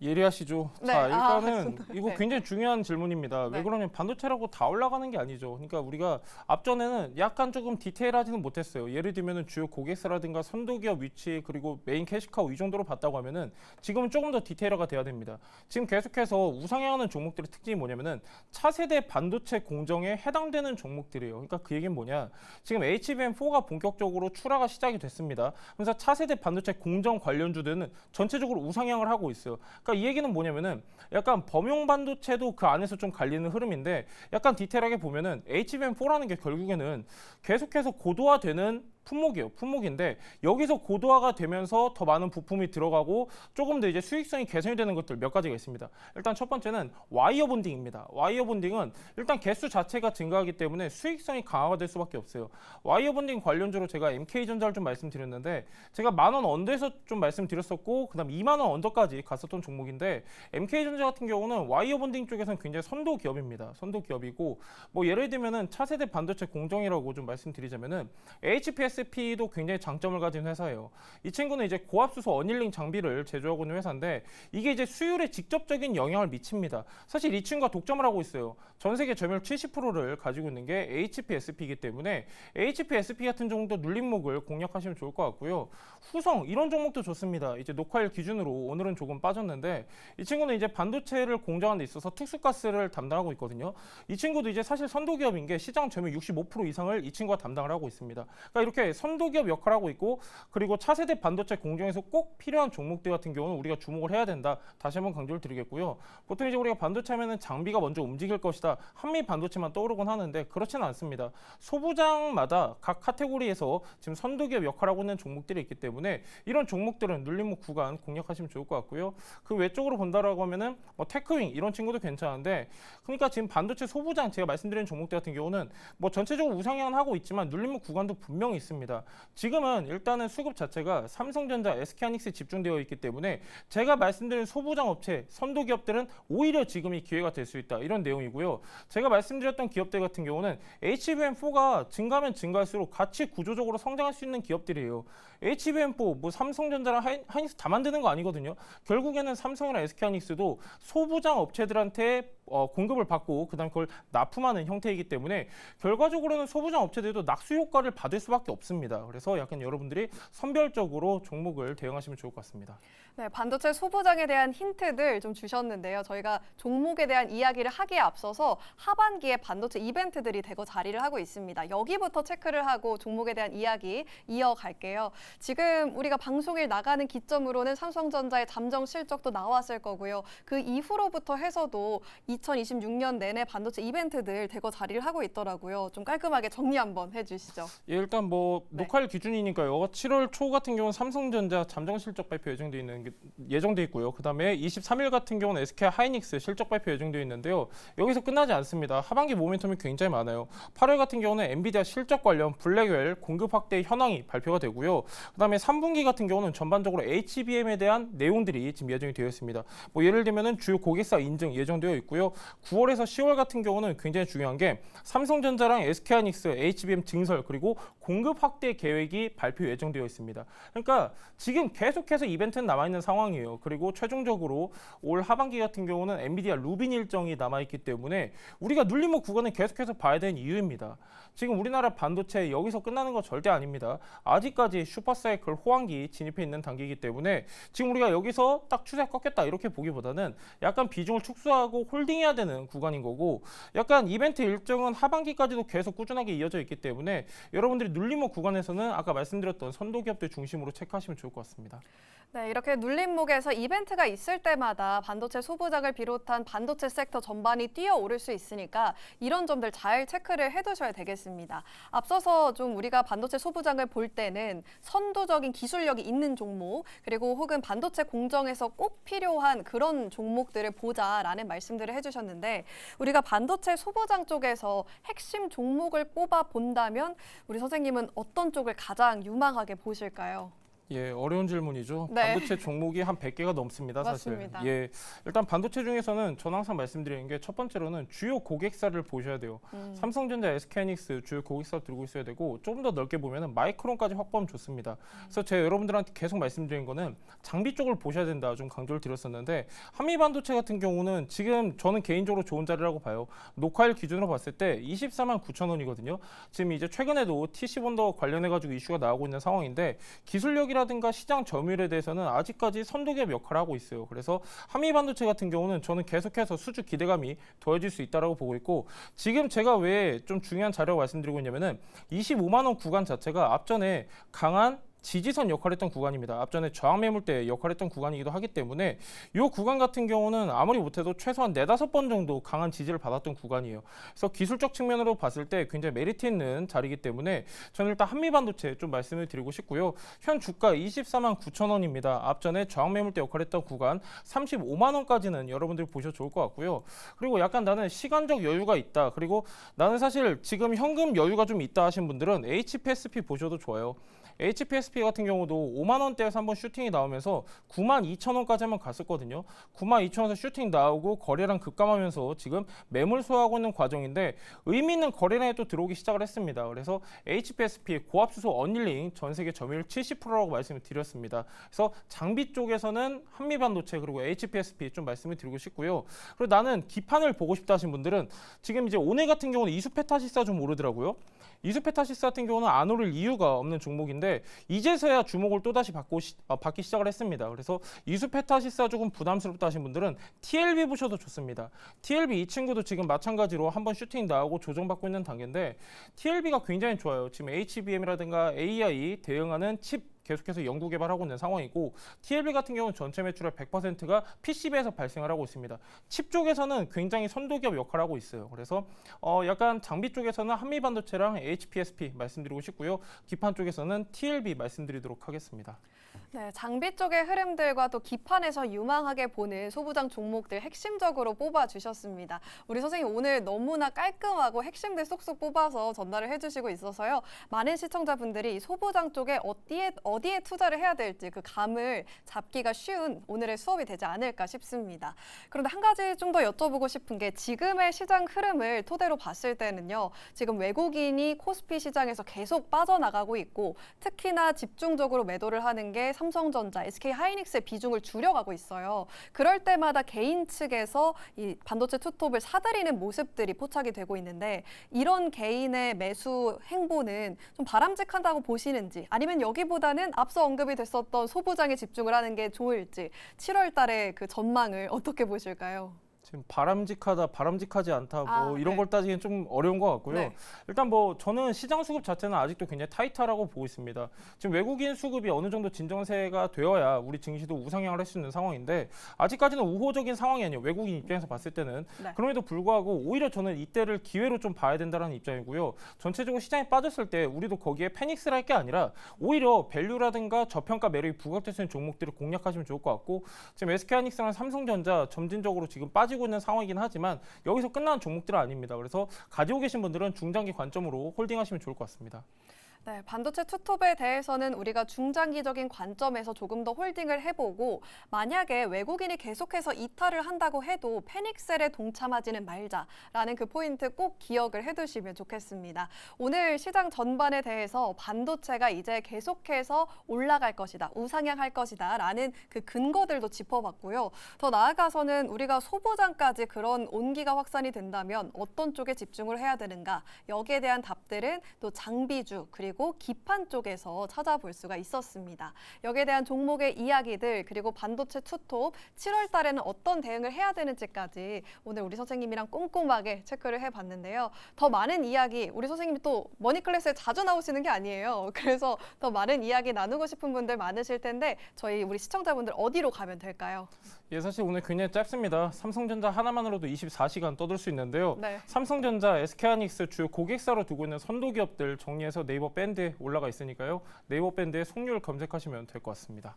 예리하시죠. 네, 자, 일단은 맞습니다. 이거 네. 굉장히 중요한 질문입니다. 왜 네. 그러냐면 반도체라고 다 올라가는 게 아니죠. 그러니까 우리가 앞전에는 약간 조금 디테일하지는 못했어요. 예를 들면은 주요 고객사라든가 선도기업 위치 그리고 메인 캐시카우 이 정도로 봤다고 하면은 지금은 조금 더 디테일화가 돼야 됩니다. 지금 계속해서 우상향하는 종목들의 특징이 뭐냐면은 차세대 반도체 공정에 해당되는 종목들이에요. 그러니까 그 얘기는 뭐냐? 지금 HBM4가 본격적으로 출하가 시작이 됐습니다. 그래서 차세대 반도체 공정 관련주들은 전체적으로 우상향을 하고 있어요. 그러니까 이 얘기는 뭐냐면은 약간 범용 반도체도 그 안에서 좀 갈리는 흐름인데 약간 디테일하게 보면은 HBM4라는 게 결국에는 계속해서 고도화되는 품목인데 여기서 고도화가 되면서 더 많은 부품이 들어가고 조금 더 이제 수익성이 개선이 되는 것들 몇 가지가 있습니다. 일단 첫 번째는 와이어 본딩입니다. 와이어 본딩은 일단 개수 자체가 증가하기 때문에 수익성이 강화가 될 수밖에 없어요. 와이어 본딩 관련주로 제가 MK전자를 좀 말씀드렸는데 제가 10,000원 언더에서 좀 말씀드렸었고 그다음 20,000원 언더까지 갔었던 종목인데 MK전자 같은 경우는 와이어 본딩 쪽에서는 굉장히 선도 기업입니다. 선도 기업이고 뭐 예를 들면은 차세대 반도체 공정이라고 좀 말씀드리자면은 HPSP도 굉장히 장점을 가진 회사예요. 이 친구는 이제 고압수소 어닐링 장비를 제조하고 있는 회사인데 이게 이제 수율에 직접적인 영향을 미칩니다. 사실 이 친구가 독점을 하고 있어요. 전 세계 점유율 70%를 가지고 있는 게 HPSP이기 때문에 HPSP 같은 종목도 눌림목을 공략하시면 좋을 것 같고요. 후성 이런 종목도 좋습니다. 이제 녹화일 기준으로 오늘은 조금 빠졌는데 이 친구는 이제 반도체를 공정하는 데 있어서 특수가스를 담당하고 있거든요. 이 친구도 이제 사실 선도기업인 게 시장 점유율 65% 이상을 이 친구가 담당을 하고 있습니다. 그러니까 이렇게 선도기업 역할을 하고 있고 그리고 차세대 반도체 공정에서 꼭 필요한 종목들 같은 경우는 우리가 주목을 해야 된다. 다시 한번 강조를 드리겠고요. 보통 이제 우리가 반도체 하면은 장비가 먼저 움직일 것이다. 한미 반도체만 떠오르곤 하는데 그렇지는 않습니다. 소부장마다 각 카테고리에서 지금 선도기업 역할을 하고 있는 종목들이 있기 때문에 이런 종목들은 눌림목 구간 공략하시면 좋을 것 같고요. 그 외쪽으로 본다라고 하면은 뭐 테크윙 이런 친구도 괜찮은데 그러니까 지금 반도체 소부장 제가 말씀드린 종목들 같은 경우는 뭐 전체적으로 우상향은 하고 있지만 눌림목 구간도 분명히 있습니다. 지금은 일단은 수급 자체가 삼성전자, SK하이닉스에 집중되어 있기 때문에 제가 말씀드린 소부장 업체, 선도기업들은 오히려 지금이 기회가 될 수 있다. 이런 내용이고요. 제가 말씀드렸던 기업들 같은 경우는 HBM4가 증가하면 증가할수록 같이 구조적으로 성장할 수 있는 기업들이에요. HBM4, 뭐 삼성전자랑 하이닉스 다 만드는 거 아니거든요. 결국에는 삼성이랑 SK하이닉스도 소부장 업체들한테 공급을 받고 그다음 그걸 납품하는 형태이기 때문에 결과적으로는 소부장 업체들도 낙수 효과를 받을 수밖에 없습니다. 그래서 약간 여러분들이 선별적으로 종목을 대응하시면 좋을 것 같습니다. 네, 반도체 소부장에 대한 힌트들 좀 주셨는데요. 저희가 종목에 대한 이야기를 하기에 앞서서 하반기에 반도체 이벤트들이 대거 자리를 하고 있습니다. 여기부터 체크를 하고 종목에 대한 이야기 이어갈게요. 지금 우리가 방송일 나가는 기점으로는 삼성전자의 잠정 실적도 나왔을 거고요. 그 이후로부터 해서도 2026년 내내 반도체 이벤트들 대거 자리를 하고 있더라고요. 좀 깔끔하게 정리 한번 해주시죠. 예, 일단 뭐 네. 녹화일 기준이니까요. 7월 초 같은 경우는 삼성전자 잠정 실적 발표 예정돼 있고요. 그다음에 23일 같은 경우는 SK하이닉스 실적 발표 예정돼 있는데요. 여기서 끝나지 않습니다. 하반기 모멘텀이 굉장히 많아요. 8월 같은 경우는 엔비디아 실적 관련 블랙웰 공급 확대 현황이 발표가 되고요. 그다음에 3분기 같은 경우는 전반적으로 HBM에 대한 내용들이 지금 예정이 되어 있습니다. 뭐 예를 들면은 주요 고객사 인증 예정되어 있고요. 9월에서 10월 같은 경우는 굉장히 중요한 게 삼성전자랑 SK하이닉스 HBM 증설 그리고 공급 확대 계획이 발표 예정되어 있습니다. 그러니까 지금 계속해서 이벤트는 남아있는 상황이에요. 그리고 최종적으로 올 하반기 같은 경우는 엔비디아 루빈 일정이 남아있기 때문에 우리가 눌림목 구간을 계속해서 봐야 되는 이유입니다. 지금 우리나라 반도체 여기서 끝나는 거 절대 아닙니다. 아직까지 슈퍼사이클 호황기 진입해 있는 단계이기 때문에 지금 우리가 여기서 딱 추세 꺾였다 이렇게 보기보다는 약간 비중을 축소하고 홀딩해야 되는 구간인 거고 약간 이벤트 일정은 하반기까지도 계속 꾸준하게 이어져 있기 때문에 여러분들이 눌림목 구간에서는 아까 말씀드렸던 선도기업들 중심으로 체크하시면 좋을 것 같습니다. 네, 이렇게 눌림목에서 이벤트가 있을 때마다 반도체 소부장을 비롯한 반도체 섹터 전반이 뛰어오를 수 있으니까 이런 점들 잘 체크를 해두셔야 되겠습니다. 앞서서 좀 우리가 반도체 소부장을 볼 때는 선도적인 기술력이 있는 종목 그리고 혹은 반도체 공정에서 꼭 필요한 그런 종목들을 보자라는 말씀들을 해주셨는데 우리가 반도체 소부장 쪽에서 핵심 종목을 꼽아 본다면 우리 선생님은 어떤 쪽을 가장 유망하게 보실까요? 예, 어려운 질문이죠. 네. 반도체 종목이 한 100개가 넘습니다, 사실. 맞습니다. 예, 일단 반도체 중에서는 전 항상 말씀드리는 게 첫 번째로는 주요 고객사를 보셔야 돼요. 삼성전자, SK하이닉스 주요 고객사 들고 있어야 되고 조금 더 넓게 보면은 마이크론까지 확보하면 좋습니다. 그래서 제가 여러분들한테 계속 말씀드린 거는 장비 쪽을 보셔야 된다 좀 강조를 드렸었는데 한미 반도체 같은 경우는 지금 저는 개인적으로 좋은 자리라고 봐요. 녹화일 기준으로 봤을 때 24만 9천 원이거든요. 지금 이제 최근에도 TC 본더 관련해 가지고 이슈가 나오고 있는 상황인데 기술력이라든가 시장 점유율에 대해서는 아직까지 선도기업 역할을 하고 있어요. 그래서 한미 반도체 같은 경우는 저는 계속해서 수주 기대감이 더해질 수 있다라고 보고 있고 지금 제가 왜 좀 중요한 자료를 말씀드리고 있냐면은 25만 원 구간 자체가 앞전에 강한 지지선 역할을 했던 구간입니다. 앞전에 저항 매물대 역할을 했던 구간이기도 하기 때문에 이 구간 같은 경우는 아무리 못해도 최소한 4-5번 정도 강한 지지를 받았던 구간이에요. 그래서 기술적 측면으로 봤을 때 굉장히 메리트 있는 자리이기 때문에 저는 일단 한미반도체 좀 말씀을 드리고 싶고요. 현 주가 24만 9천 원입니다. 앞전에 저항 매물대 역할을 했던 구간 35만 원까지는 여러분들이 보셔도 좋을 것 같고요. 그리고 약간 나는 시간적 여유가 있다. 그리고 나는 사실 지금 현금 여유가 좀 있다 하신 분들은 HPSP 보셔도 좋아요. HPSP 같은 경우도 5만 원대에서 한번 슈팅이 나오면서 9만 2천 원까지 한번 갔었거든요. 9만 2천 원에서 슈팅 나오고 거래량 급감하면서 지금 매물 소화하고 있는 과정인데 의미 있는 거래량이 또 들어오기 시작을 했습니다. 그래서 HPSP 고압수소 어닐링 전 세계 점유율 70%라고 말씀을 드렸습니다. 그래서 장비 쪽에서는 한미반도체 그리고 HPSP 좀 말씀을 드리고 싶고요. 그리고 나는 기판을 보고 싶다 하신 분들은 지금 이제 오늘 같은 경우는 이수페타시사 좀 오르더라고요. 이수페타시스 같은 경우는 안 오를 이유가 없는 종목인데 이제서야 주목을 또다시 받기 시작을 했습니다. 그래서 이수페타시스 조금 부담스럽다 하신 분들은 TLB 보셔도 좋습니다. TLB 이 친구도 지금 마찬가지로 한번 슈팅 나오고 조정받고 있는 단계인데 TLB가 굉장히 좋아요. 지금 HBM이라든가 AI 대응하는 칩 계속해서 연구 개발하고 있는 상황이고 TLB 같은 경우는 전체 매출의 100%가 PCB에서 발생을 하고 있습니다. 칩 쪽에서는 굉장히 선도기업 역할을 하고 있어요. 그래서 약간 장비 쪽에서는 한미반도체랑 HPSP 말씀드리고 싶고요. 기판 쪽에서는 TLB 말씀드리도록 하겠습니다. 네, 장비 쪽의 흐름들과 또 기판에서 유망하게 보는 소부장 종목들 핵심적으로 뽑아주셨습니다. 우리 선생님 오늘 너무나 깔끔하고 핵심들 쏙쏙 뽑아서 전달을 해주시고 있어서요. 많은 시청자분들이 소부장 쪽에 어디에 투자를 해야 될지 그 감을 잡기가 쉬운 오늘의 수업이 되지 않을까 싶습니다. 그런데 한 가지 좀 더 여쭤보고 싶은 게 지금의 시장 흐름을 토대로 봤을 때는요. 지금 외국인이 코스피 시장에서 계속 빠져나가고 있고 특히나 집중적으로 매도를 하는 게 삼성전자, SK하이닉스의 비중을 줄여가고 있어요. 그럴 때마다 개인 측에서 이 반도체 투톱을 사들이는 모습들이 포착이 되고 있는데 이런 개인의 매수 행보는 좀 바람직하다고 보시는지 아니면 여기보다는 앞서 언급이 됐었던 소부장에 집중을 하는 게 좋을지 7월 달에 그 전망을 어떻게 보실까요? 지금 바람직하다, 바람직하지 않다 뭐 이런 네. 걸 따지기엔 좀 어려운 것 같고요. 네. 일단 뭐 저는 시장 수급 자체는 아직도 굉장히 타이트하다고 보고 있습니다. 지금 외국인 수급이 어느 정도 진정세가 되어야 우리 증시도 우상향을 할 수 있는 상황인데 아직까지는 우호적인 상황이 아니에요. 외국인 입장에서 봤을 때는. 네. 그럼에도 불구하고 오히려 저는 이때를 기회로 좀 봐야 된다는 입장이고요. 전체적으로 시장이 빠졌을 때 우리도 거기에 패닉스를 할 게 아니라 오히려 밸류라든가 저평가 매력이 부각될 수 있는 종목들을 공략하시면 좋을 것 같고 지금 SK하이닉스랑 삼성전자 점진적으로 지금 빠지고 있는 상황이긴 하지만 여기서 끝나는 종목들은 아닙니다. 그래서 가지고 계신 분들은 중장기 관점으로 홀딩하시면 좋을 것 같습니다. 네, 반도체 투톱에 대해서는 우리가 중장기적인 관점에서 조금 더 홀딩을 해보고 만약에 외국인이 계속해서 이탈을 한다고 해도 패닉셀에 동참하지는 말자라는 그 포인트 꼭 기억을 해두시면 좋겠습니다. 오늘 시장 전반에 대해서 반도체가 이제 계속해서 올라갈 것이다, 우상향할 것이다 라는 그 근거들도 짚어봤고요. 더 나아가서는 우리가 소부장까지 그런 온기가 확산이 된다면 어떤 쪽에 집중을 해야 되는가 여기에 대한 답들은 또 장비주 그리고 기판 쪽에서 찾아볼 수가 있었습니다. 여기에 대한 종목의 이야기들 그리고 반도체 투톱 7월 달에는 어떤 대응을 해야 되는지까지 오늘 우리 선생님이랑 꼼꼼하게 체크를 해봤는데요. 더 많은 이야기 우리 선생님이 또 머니클래스에 자주 나오시는 게 아니에요. 그래서 더 많은 이야기 나누고 싶은 분들 많으실 텐데 저희 우리 시청자분들 어디로 가면 될까요? 예, 사실 오늘 굉장히 짧습니다. 삼성전자 하나만으로도 24시간 떠들 수 있는데요. 네. 삼성전자, SK하이닉스 주요 고객사로 두고 있는 선도기업들 정리해서 네이버 밴드에 올라가 있으니까요. 네이버 밴드에 송률 검색하시면 될 것 같습니다.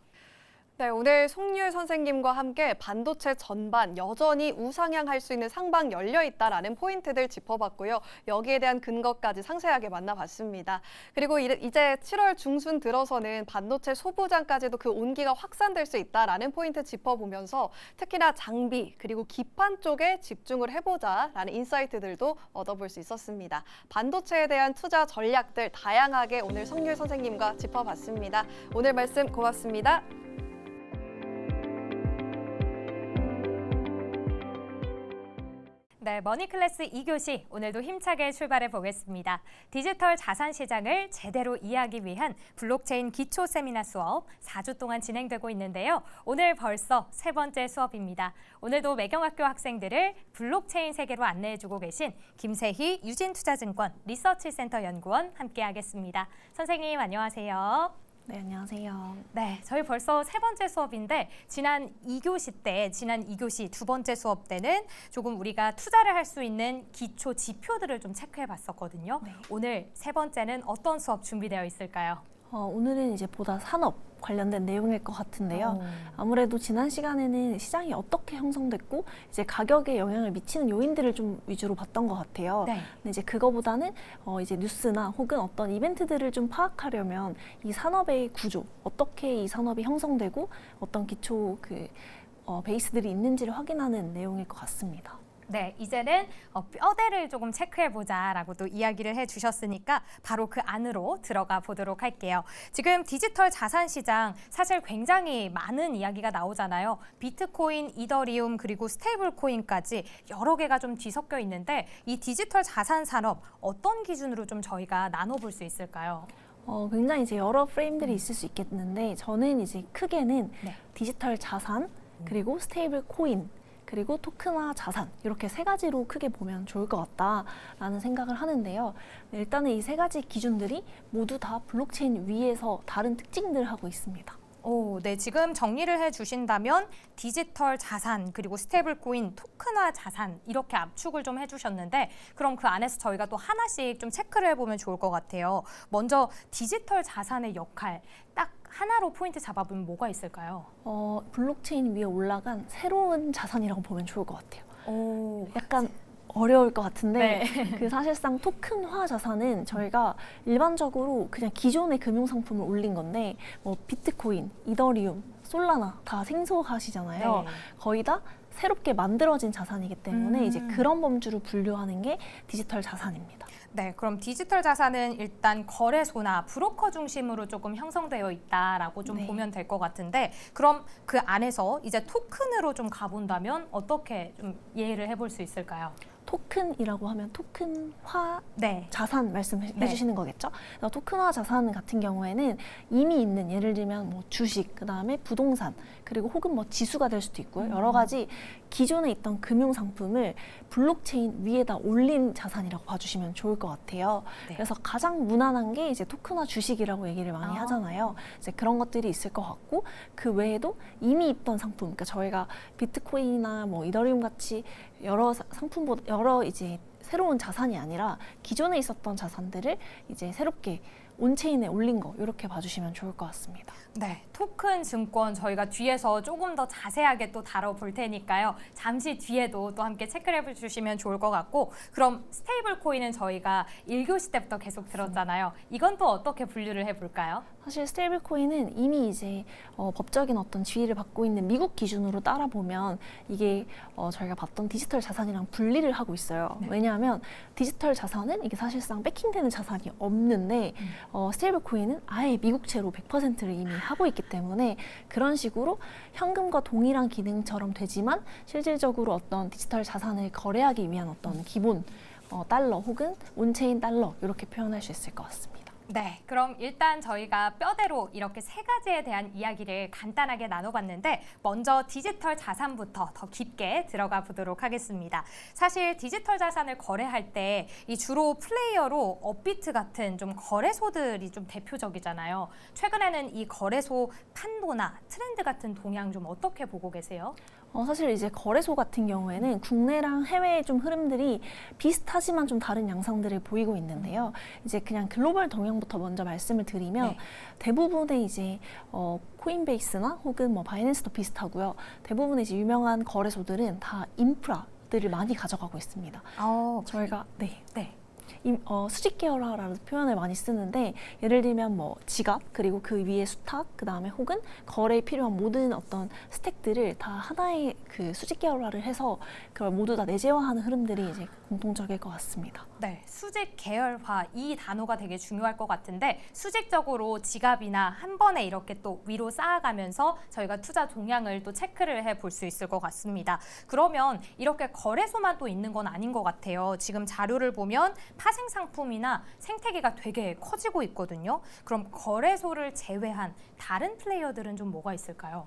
네, 오늘 송유일 선생님과 함께 반도체 전반 여전히 우상향할 수 있는 상방 열려 있다라는 포인트들 짚어봤고요. 여기에 대한 근거까지 상세하게 만나봤습니다. 그리고 이제 7월 중순 들어서는 반도체 소부장까지도 그 온기가 확산될 수 있다라는 포인트 짚어보면서 특히나 장비 그리고 기판 쪽에 집중을 해보자라는 인사이트들도 얻어볼 수 있었습니다. 반도체에 대한 투자 전략들 다양하게 오늘 송유일 선생님과 짚어봤습니다. 오늘 말씀 고맙습니다. 네, 머니클래스 2교시 오늘도 힘차게 출발해 보겠습니다. 디지털 자산 시장을 제대로 이해하기 위한 블록체인 기초 세미나 수업 4주 동안 진행되고 있는데요. 오늘 벌써 세 번째 수업입니다. 오늘도 매경학교 학생들을 블록체인 세계로 안내해주고 계신 김세희 유진투자증권 리서치센터 연구원 함께하겠습니다. 선생님 안녕하세요. 네, 안녕하세요. 네, 저희 벌써 세 번째 수업인데 지난 2교시 두 번째 수업 때는 조금 우리가 투자를 할 수 있는 기초 지표들을 좀 체크해 봤었거든요. 네. 오늘 세 번째는 어떤 수업 준비되어 있을까요? 오늘은 이제 보다 산업 관련된 내용일 것 같은데요. 아무래도 지난 시간에는 시장이 어떻게 형성됐고 이제 가격에 영향을 미치는 요인들을 좀 위주로 봤던 것 같아요. 네. 근데 이제 그거보다는 이제 뉴스나 혹은 어떤 이벤트들을 좀 파악하려면 이 산업의 구조, 어떻게 이 산업이 형성되고 어떤 기초 베이스들이 있는지를 확인하는 내용일 것 같습니다. 네, 이제는 뼈대를 조금 체크해보자라고 또 이야기를 해주셨으니까 바로 그 안으로 들어가 보도록 할게요. 지금 디지털 자산 시장 사실 굉장히 많은 이야기가 나오잖아요. 비트코인, 이더리움 그리고 스테이블 코인까지 여러 개가 좀 뒤섞여 있는데 이 디지털 자산 산업 어떤 기준으로 좀 저희가 나눠볼 수 있을까요? 굉장히 이제 여러 프레임들이 있을 수 있겠는데 저는 이제 크게는 네. 디지털 자산 그리고 스테이블 코인 그리고 토큰화 자산 이렇게 세 가지로 크게 보면 좋을 것 같다라는 생각을 하는데요. 일단은 이 세 가지 기준들이 모두 다 블록체인 위에서 다른 특징들을 하고 있습니다. 오, 네, 지금 정리를 해주신다면 디지털 자산 그리고 스테이블 코인, 토큰화 자산 이렇게 압축을 좀 해주셨는데 그럼 그 안에서 저희가 또 하나씩 좀 체크를 해보면 좋을 것 같아요. 먼저 디지털 자산의 역할 딱 하나로 포인트 잡아보면 뭐가 있을까요? 블록체인 위에 올라간 새로운 자산이라고 보면 좋을 것 같아요. 오, 약간 어려울 것 같은데 네. 그 사실상 토큰화 자산은 저희가 일반적으로 그냥 기존의 금융상품을 올린 건데 비트코인, 이더리움, 솔라나 다 생소하시잖아요. 네. 거의 다 새롭게 만들어진 자산이기 때문에 이제 그런 범주로 분류하는 게 디지털 자산입니다. 네, 그럼 디지털 자산은 일단 거래소나 브로커 중심으로 조금 형성되어 있다라고 좀 네. 보면 될 것 같은데 그럼 그 안에서 이제 토큰으로 좀 가본다면 어떻게 좀 이해를 해볼 수 있을까요? 토큰이라고 하면 토큰화 네. 자산 말씀해 네. 주시는 거겠죠? 그래서 토큰화 자산 같은 경우에는 이미 있는 예를 들면 뭐 주식, 그다음에 부동산, 그리고 혹은 뭐 지수가 될 수도 있고요. 여러 가지 기존에 있던 금융 상품을 블록체인 위에다 올린 자산이라고 봐주시면 좋을 것 같아요. 네. 그래서 가장 무난한 게 이제 토큰화 주식이라고 얘기를 많이 하잖아요. 이제 그런 것들이 있을 것 같고 그 외에도 이미 있던 상품, 그러니까 저희가 비트코인이나 뭐 이더리움 같이 여러 상품보다 여러 이제 새로운 자산이 아니라 기존에 있었던 자산들을 이제 새롭게 온체인에 올린 거 이렇게 봐주시면 좋을 것 같습니다. 네, 토큰 증권 저희가 뒤에서 조금 더 자세하게 또 다뤄볼 테니까요. 잠시 뒤에도 또 함께 체크를 해주시면 좋을 것 같고 그럼 스테이블 코인은 저희가 1교시 때부터 계속 들었잖아요. 이건 또 어떻게 분류를 해볼까요? 사실 스테이블 코인은 이미 이제 법적인 어떤 지위를 받고 있는 미국 기준으로 따라보면 이게 저희가 봤던 디지털 자산이랑 분리를 하고 있어요. 네. 왜냐하면 디지털 자산은 이게 사실상 배킹되는 자산이 없는데 스테이블 코인은 아예 미국채로 100%를 이미 하고 있기 때문에 그런 식으로 현금과 동일한 기능처럼 되지만 실질적으로 어떤 디지털 자산을 거래하기 위한 어떤 기본 달러 혹은 온체인 달러 이렇게 표현할 수 있을 것 같습니다. 네, 그럼 일단 저희가 뼈대로 이렇게 세 가지에 대한 이야기를 간단하게 나눠봤는데 먼저 디지털 자산부터 더 깊게 들어가 보도록 하겠습니다. 사실 디지털 자산을 거래할 때 이 주로 플레이어로 업비트 같은 좀 거래소들이 좀 대표적이잖아요. 최근에는 이 거래소 판도나 트렌드 같은 동향 좀 어떻게 보고 계세요? 사실 이제 거래소 같은 경우에는 국내랑 해외의 좀 흐름들이 비슷하지만 좀 다른 양상들을 보이고 있는데요. 이제 그냥 글로벌 동향부터 먼저 말씀을 드리면 네. 대부분의 이제 코인베이스나 혹은 뭐 바이낸스도 비슷하고요. 대부분의 이제 유명한 거래소들은 다 인프라들을 많이 가져가고 있습니다. 저희가 네. 수직 계열화라는 표현을 많이 쓰는데 예를 들면 뭐 지갑 그리고 그 위에 수탁 그 다음에 혹은 거래에 필요한 모든 어떤 스택들을 다 하나의 그 수직 계열화를 해서 그걸 모두 다 내재화하는 흐름들이 이제 공통적일 것 같습니다. 네, 수직 계열화 이 단어가 되게 중요할 것 같은데 수직적으로 지갑이나 한 번에 이렇게 또 위로 쌓아가면서 저희가 투자 동향을 또 체크를 해 볼 수 있을 것 같습니다. 그러면 이렇게 거래소만 또 있는 건 아닌 것 같아요. 지금 자료를 보면 파생 상품이나 생태계가 되게 커지고 있거든요. 그럼 거래소를 제외한 다른 플레이어들은 좀 뭐가 있을까요?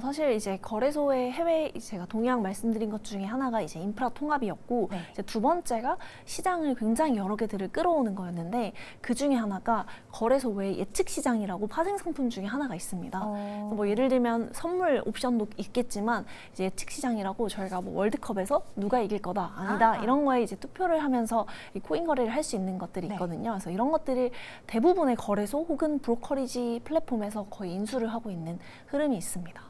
사실 이제 거래소의 해외 제가 동향 말씀드린 것 중에 하나가 이제 인프라 통합이었고 네. 이제 두 번째가 시장을 굉장히 여러 개들을 끌어오는 거였는데 그 중에 하나가 거래소 외에 예측 시장이라고 파생 상품 중에 하나가 있습니다. 그래서 뭐 예를 들면 선물 옵션도 있겠지만 이제 예측 시장이라고 저희가 뭐 월드컵에서 누가 이길 거다 아니다 이런 거에 이제 투표를 하면서 이 코인 거래를 할 수 있는 것들이 있거든요. 그래서 이런 것들을 대부분의 거래소 혹은 브로커리지 플랫폼에서 거의 인수를 하고 있는 흐름이 있습니다.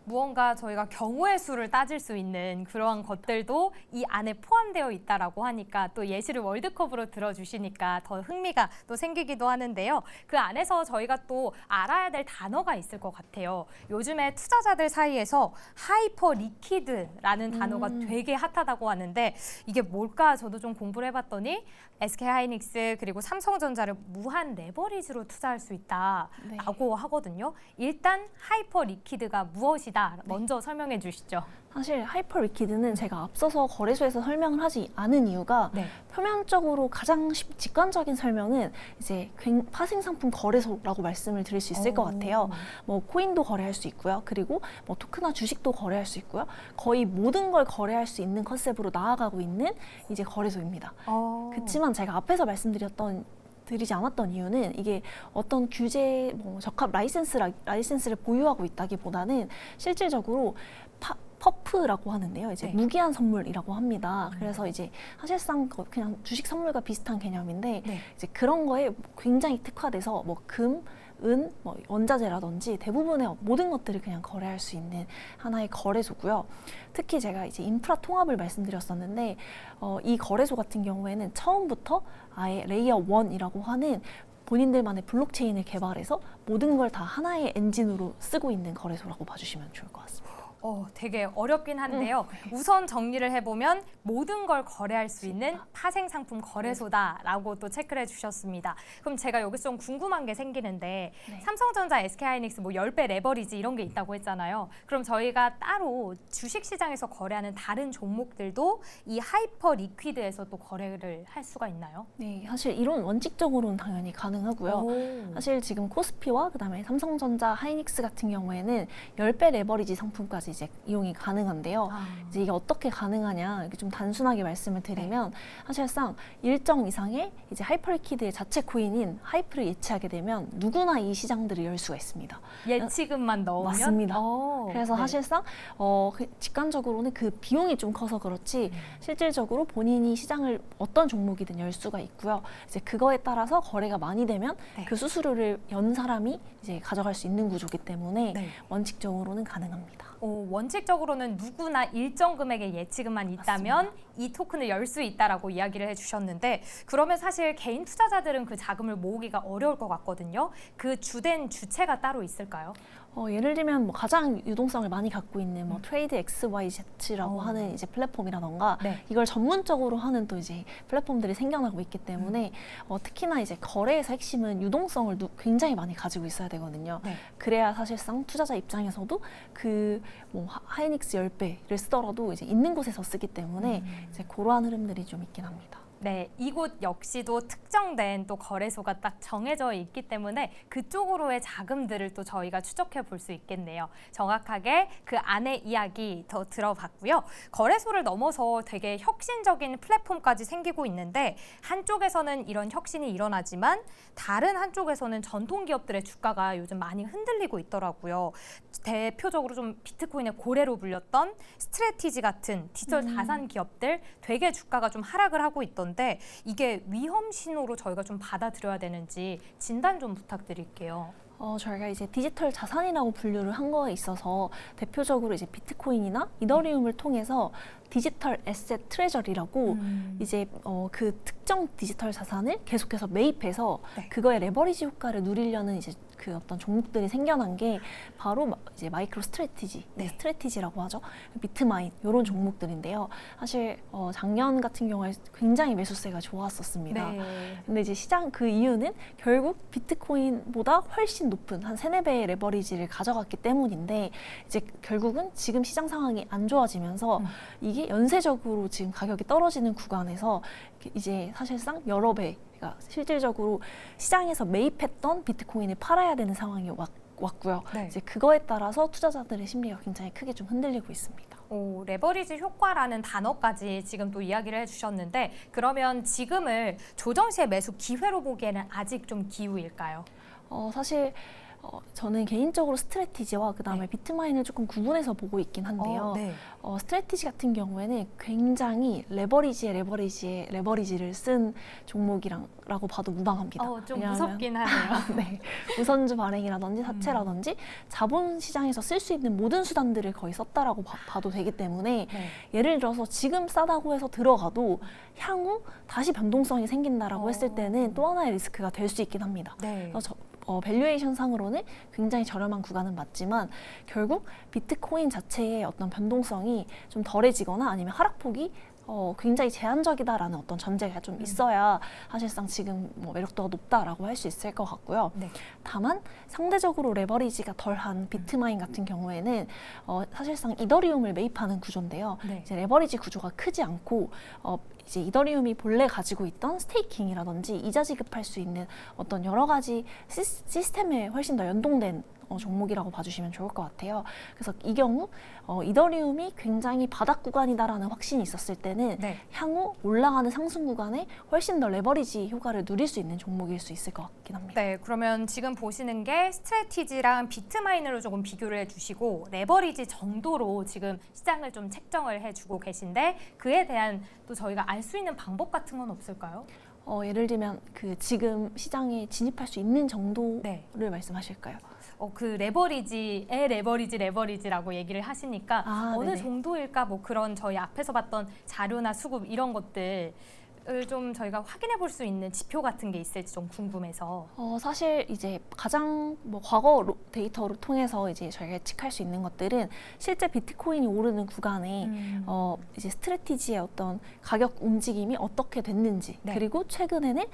무언가 저희가 경우의 수를 따질 수 있는 그러한 것들도 이 안에 포함되어 있다라고 하니까 또 예시를 월드컵으로 들어주시니까 더 흥미가 또 생기기도 하는데요. 그 안에서 저희가 또 알아야 될 단어가 있을 것 같아요. 요즘에 투자자들 사이에서 하이퍼 리퀴드라는 단어가 되게 핫하다고 하는데 이게 뭘까 저도 좀 공부를 해봤더니 SK하이닉스 그리고 삼성전자를 무한 레버리지로 투자할 수 있다라고 하거든요. 일단 하이퍼 리퀴드가 무엇이다 먼저 설명해 주시죠. 사실 하이퍼 리퀴드는 제가 앞서서 거래소에서 설명을 하지 않은 이유가 표면적으로 가장 직관적인 설명은 이제 파생 상품 거래소라고 말씀을 드릴 수 있을 것 같아요. 뭐 코인도 거래할 수 있고요. 그리고 뭐 토크나 주식도 거래할 수 있고요. 거의 모든 걸 거래할 수 있는 컨셉으로 나아가고 있는 이제 거래소입니다. 그렇지만 제가 앞에서 드리지 않았던 이유는 이게 어떤 규제, 뭐 적합 라이센스를 보유하고 있다기보다는 실질적으로 퍼프라고 하는데요. 이제 무기한 선물이라고 합니다. 그래서 이제 사실상 그냥 주식 선물과 비슷한 개념인데 이제 그런 거에 굉장히 특화돼서 뭐 금, 은, 뭐 원자재라든지 대부분의 모든 것들을 그냥 거래할 수 있는 하나의 거래소고요. 특히 제가 이제 인프라 통합을 말씀드렸었는데 이 거래소 같은 경우에는 처음부터 아예 레이어 1이라고 하는 본인들만의 블록체인을 개발해서 모든 걸 다 하나의 엔진으로 쓰고 있는 거래소라고 봐주시면 좋을 것 같습니다. 되게 어렵긴 한데요. 우선 정리를 해보면 모든 걸 거래할 수 있는 파생 상품 거래소다라고 또 체크를 해주셨습니다. 그럼 제가 여기서 좀 궁금한 게 생기는데 삼성전자, SK하이닉스 뭐 10배 레버리지 이런 게 있다고 했잖아요. 그럼 저희가 따로 주식시장에서 거래하는 다른 종목들도 이 하이퍼 리퀴드에서 또 거래를 할 수가 있나요? 네, 사실 이론 원칙적으로는 당연히 가능하고요. 사실 지금 코스피와 그다음에 삼성전자, 하이닉스 같은 경우에는 10배 레버리지 상품까지 이제 이용이 가능한데요. 이제 이게 어떻게 가능하냐 이렇게 좀 단순하게 말씀을 드리면 사실상 일정 이상의 이제 하이퍼리퀴드의 자체 코인인 하이프를 예치하게 되면 누구나 이 시장들을 열 수가 있습니다. 예치금만 넣으면? 맞습니다. 그래서 사실상 직관적으로는 그 비용이 좀 커서 그렇지 실질적으로 본인이 시장을 어떤 종목이든 열 수가 있고요. 이제 그거에 따라서 거래가 많이 되면 그 수수료를 연 사람이 이제 가져갈 수 있는 구조이기 때문에 원칙적으로는 가능합니다. 원칙적으로는 누구나 일정 금액의 예치금만 있다면 맞습니다. 이 토큰을 열 수 있다라고 이야기를 해주셨는데 그러면 사실 개인 투자자들은 그 자금을 모으기가 어려울 것 같거든요. 그 주된 주체가 따로 있을까요? 예를 들면 뭐 가장 유동성을 많이 갖고 있는 뭐 트레이드 XYZ라고 하는 이제 플랫폼이라던가 이걸 전문적으로 하는 또 이제 플랫폼들이 생겨나고 있기 때문에 특히나 이제 거래에서 핵심은 유동성을 굉장히 많이 가지고 있어야 되거든요. 그래야 사실상 투자자 입장에서도 그 뭐 하이닉스 10배를 쓰더라도 이제 있는 곳에서 쓰기 때문에 이제 그러한 흐름들이 좀 있긴 합니다. 네, 이곳 역시도 특정된 또 거래소가 딱 정해져 있기 때문에 그쪽으로의 자금들을 또 저희가 추적해 볼 수 있겠네요. 정확하게 그 안의 이야기 더 들어봤고요. 거래소를 넘어서 되게 혁신적인 플랫폼까지 생기고 있는데 한쪽에서는 이런 혁신이 일어나지만 다른 한쪽에서는 전통 기업들의 주가가 요즘 많이 흔들리고 있더라고요. 대표적으로 좀 비트코인의 고래로 불렸던 스트래티지 같은 디지털 자산 기업들 되게 주가가 좀 하락을 하고 있던데 이게 위험 신호로 저희가 좀 받아들여야 되는지 진단 좀 부탁드릴게요. 저희가 이제 디지털 자산이라고 분류를 한 거에 있어서 대표적으로 이제 비트코인이나 이더리움을 통해서 디지털 에셋 트레저리라고 이제 그 특정 디지털 자산을 계속해서 매입해서 네. 그거의 레버리지 효과를 누리려는 이제 그 어떤 종목들이 생겨난 게 바로 이제 마이크로 스트래티지, 네. 스트래티지라고 하죠. 비트마인 이런 종목들인데요. 사실 작년 같은 경우에 굉장히 매수세가 좋았었습니다. 네. 근데 이제 시장 그 이유는 결국 비트코인보다 훨씬 높은 한 3-4배의 레버리지를 가져갔기 때문인데 이제 결국은 지금 시장 상황이 안 좋아지면서 이게 연쇄적으로 지금 가격이 떨어지는 구간에서 이제 사실상 여러 배, 그러니까 실질적으로 시장에서 매입했던 비트코인을 팔아야 되는 상황이 왔고요. 네. 이제 그거에 따라서 투자자들의 심리가 굉장히 크게 좀 흔들리고 있습니다. 오, 레버리지 효과라는 단어까지 지금 또 이야기를 해주셨는데 그러면 지금을 조정 시의 매수 기회로 보기에는 아직 좀 기우일까요? 사실 저는 개인적으로 스트래티지와 그다음에 네. 비트마인을 조금 구분해서 보고 있긴 한데요. 네. 스트래티지 같은 경우에는 굉장히 레버리지를 쓴 종목이라고 봐도 무방합니다. 좀 왜냐하면 무섭긴 하네요. 네, 우선주 발행이라든지 사채라든지 자본시장에서 쓸 수 있는 모든 수단들을 거의 썼다라고 봐도 되기 때문에 네. 예를 들어서 지금 싸다고 해서 들어가도 향후 다시 변동성이 생긴다라고 했을 때는 또 하나의 리스크가 될 수 있긴 합니다. 네. 그래서 밸류에이션 상으로는 굉장히 저렴한 구간은 맞지만 결국 비트코인 자체의 어떤 변동성이 좀 덜해지거나 아니면 하락폭이 굉장히 제한적이다라는 어떤 전제가 좀 있어야 사실상 지금 매력도가 높다라고 할 수 있을 것 같고요. 네. 다만 상대적으로 레버리지가 덜한 비트마인 같은 경우에는 사실상 이더리움을 매입하는 구조인데요. 네. 이제 레버리지 구조가 크지 않고 이제 이더리움이 본래 가지고 있던 스테이킹이라든지 이자 지급할 수 있는 어떤 여러 가지 시스템에 훨씬 더 연동된 종목이라고 봐주시면 좋을 것 같아요. 그래서 이 경우 이더리움이 굉장히 바닥 구간이다라는 확신이 있었을 때는 네. 향후 올라가는 상승 구간에 훨씬 더 레버리지 효과를 누릴 수 있는 종목일 수 있을 것 같긴 합니다. 네, 그러면 지금 보시는 게 스트래티지랑 비트마인으로 조금 비교를 해주시고 레버리지 정도로 지금 시장을 좀 책정을 해주고 계신데 그에 대한 또 저희가 알 수 있는 방법 같은 건 없을까요? 예를 들면 그 지금 시장에 진입할 수 있는 정도를 네. 말씀하실까요? 그 레버리지의 레버리지라고 얘기를 하시니까 어느 네네. 정도일까 뭐 그런 저희 앞에서 봤던 자료나 수급 이런 것들을 좀 저희가 확인해 볼 수 있는 지표 같은 게 있을지 좀 궁금해서. 사실 이제 가장 과거 데이터를 통해서 이제 저희가 예측할 수 있는 것들은 실제 비트코인이 오르는 구간에 이제 스트래티지의 어떤 가격 움직임이 어떻게 됐는지 네. 그리고 최근에는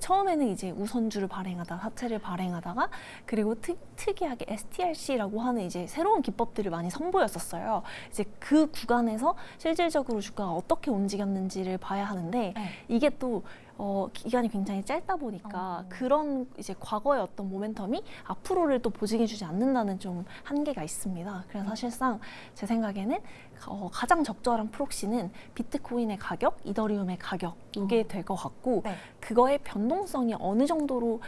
처음에는 이제 우선주를 발행하다 사채를 발행하다가 그리고 특이하게 STRC라고 하는 이제 새로운 기법들을 많이 선보였었어요. 이제 그 구간에서 실질적으로 주가가 어떻게 움직였는지를 봐야 하는데 네. 이게 또 기간이 굉장히 짧다 보니까 그런 이제 과거의 어떤 모멘텀이 앞으로를 또 보증해주지 않는다는 좀 한계가 있습니다. 그래서 사실상 제 생각에는 가장 적절한 프록시는 비트코인의 가격, 이더리움의 가격 이게 될 것 같고 네. 그거의 변동성이 어느 정도로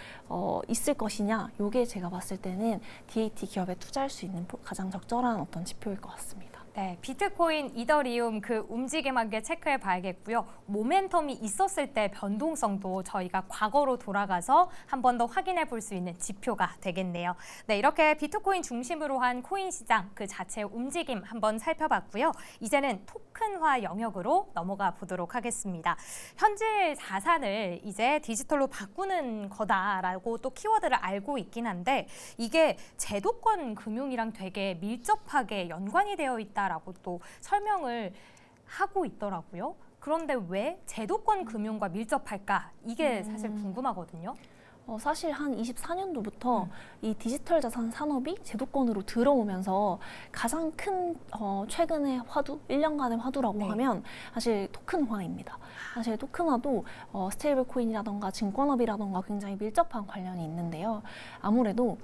있을 것이냐 이게 제가 봤을 때는 DAT 기업에 투자할 수 있는 가장 적절한 어떤 지표일 것 같습니다. 네, 비트코인, 이더리움 그 움직임 함께 체크해 봐야겠고요. 모멘텀이 있었을 때 변동성도 저희가 과거로 돌아가서 한 번 더 확인해 볼 수 있는 지표가 되겠네요. 네, 이렇게 비트코인 중심으로 한 코인 시장 그 자체의 움직임 한번 살펴봤고요. 이제는 토큰화 영역으로 넘어가 보도록 하겠습니다. 현재 자산을 이제 디지털로 바꾸는 거다라고 또 키워드를 알고 있긴 한데 이게 제도권 금융이랑 되게 밀접하게 연관이 되어 있다라고 또 설명을 하고 있더라고요. 그런데 왜 제도권 금융과 밀접할까? 이게 사실 궁금하거든요. 사실 한 24년도부터 이 디지털 자산 산업이 제도권으로 들어오면서 가장 큰 최근의 화두, 1년간의 화두라고 네. 하면 사실 토큰화입니다. 사실 토큰화도 스테이블 코인이라던가 증권업이라던가 굉장히 밀접한 관련이 있는데요. 아무래도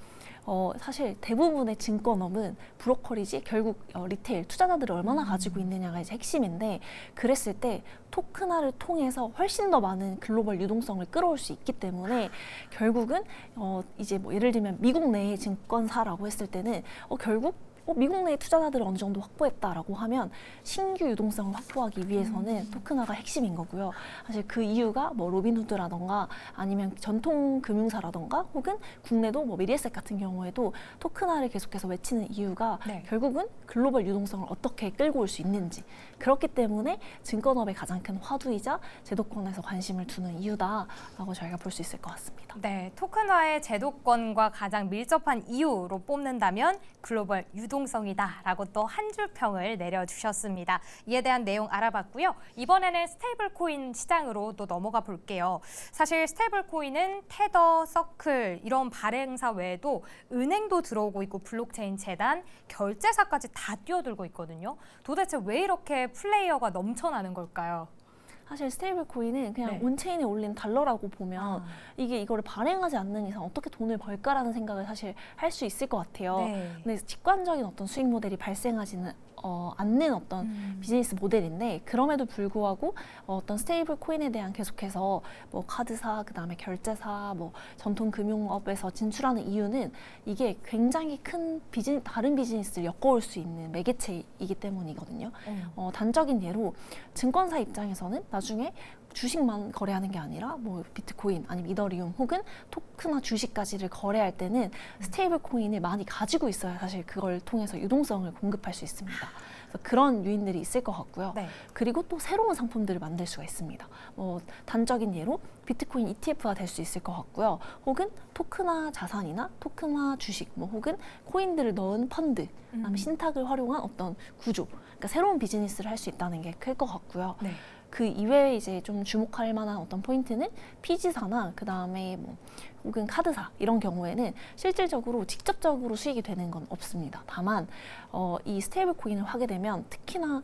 사실 대부분의 증권업은 브로커리지 결국 리테일 투자자들을 얼마나 가지고 있느냐가 이제 핵심인데 그랬을 때 토큰화를 통해서 훨씬 더 많은 글로벌 유동성을 끌어올 수 있기 때문에 결국은 이제 뭐 예를 들면 미국 내의 증권사라고 했을 때는 결국 미국 내 투자자들을 어느 정도 확보했다라고 하면 신규 유동성을 확보하기 위해서는 토큰화가 핵심인 거고요. 사실 그 이유가 뭐 로빈후드라던가 아니면 전통 금융사라던가 혹은 국내도 뭐 미래에셋 같은 경우에도 토큰화를 계속해서 외치는 이유가 네. 결국은 글로벌 유동성을 어떻게 끌고 올 수 있는지 그렇기 때문에 증권업의 가장 큰 화두이자 제도권에서 관심을 두는 이유다라고 저희가 볼 수 있을 것 같습니다. 네, 토큰화의 제도권과 가장 밀접한 이유로 뽑는다면 글로벌 유동성이다라고 또 한 줄 평을 내려주셨습니다. 이에 대한 내용 알아봤고요. 이번에는 스테이블 코인 시장으로 또 넘어가 볼게요. 사실 스테이블 코인은 테더, 서클 이런 발행사 외에도 은행도 들어오고 있고 블록체인 재단, 결제사까지 다 뛰어들고 있거든요. 도대체 왜 이렇게 플레이어가 넘쳐나는 걸까요? 사실 스테이블 코인은 그냥 네. 온체인에 올린 달러라고 보면 이게 이거를 발행하지 않는 이상 어떻게 돈을 벌까라는 생각을 사실 할 수 있을 것 같아요. 네. 근데 직관적인 어떤 수익 모델이 발생하지는 않는 어떤 비즈니스 모델인데 그럼에도 불구하고 어떤 스테이블 코인에 대한 계속해서 뭐 카드사, 그다음에 결제사, 뭐 전통 금융업에서 진출하는 이유는 이게 굉장히 큰 다른 비즈니스를 엮어올 수 있는 매개체이기 때문이거든요. 단적인 예로 증권사 입장에서는 나중에 주식만 거래하는 게 아니라 뭐 비트코인 아니면 이더리움 혹은 토큰화 주식까지를 거래할 때는 스테이블 코인을 많이 가지고 있어야 사실 그걸 통해서 유동성을 공급할 수 있습니다. 그래서 그런 요인들이 있을 것 같고요. 네. 그리고 또 새로운 상품들을 만들 수가 있습니다. 단적인 예로 비트코인 ETF가 될 수 있을 것 같고요. 혹은 토큰화 자산이나 토큰화 주식, 뭐 혹은 코인들을 넣은 펀드, 그다음에 신탁을 활용한 어떤 구조, 그러니까 새로운 비즈니스를 할 수 있다는 게 클 것 같고요. 네. 그 이외에 이제 좀 주목할 만한 어떤 포인트는 피지사나 그 다음에 뭐 혹은 카드사 이런 경우에는 실질적으로 직접적으로 수익이 되는 건 없습니다. 다만 이 스테이블 코인을 하게 되면 특히나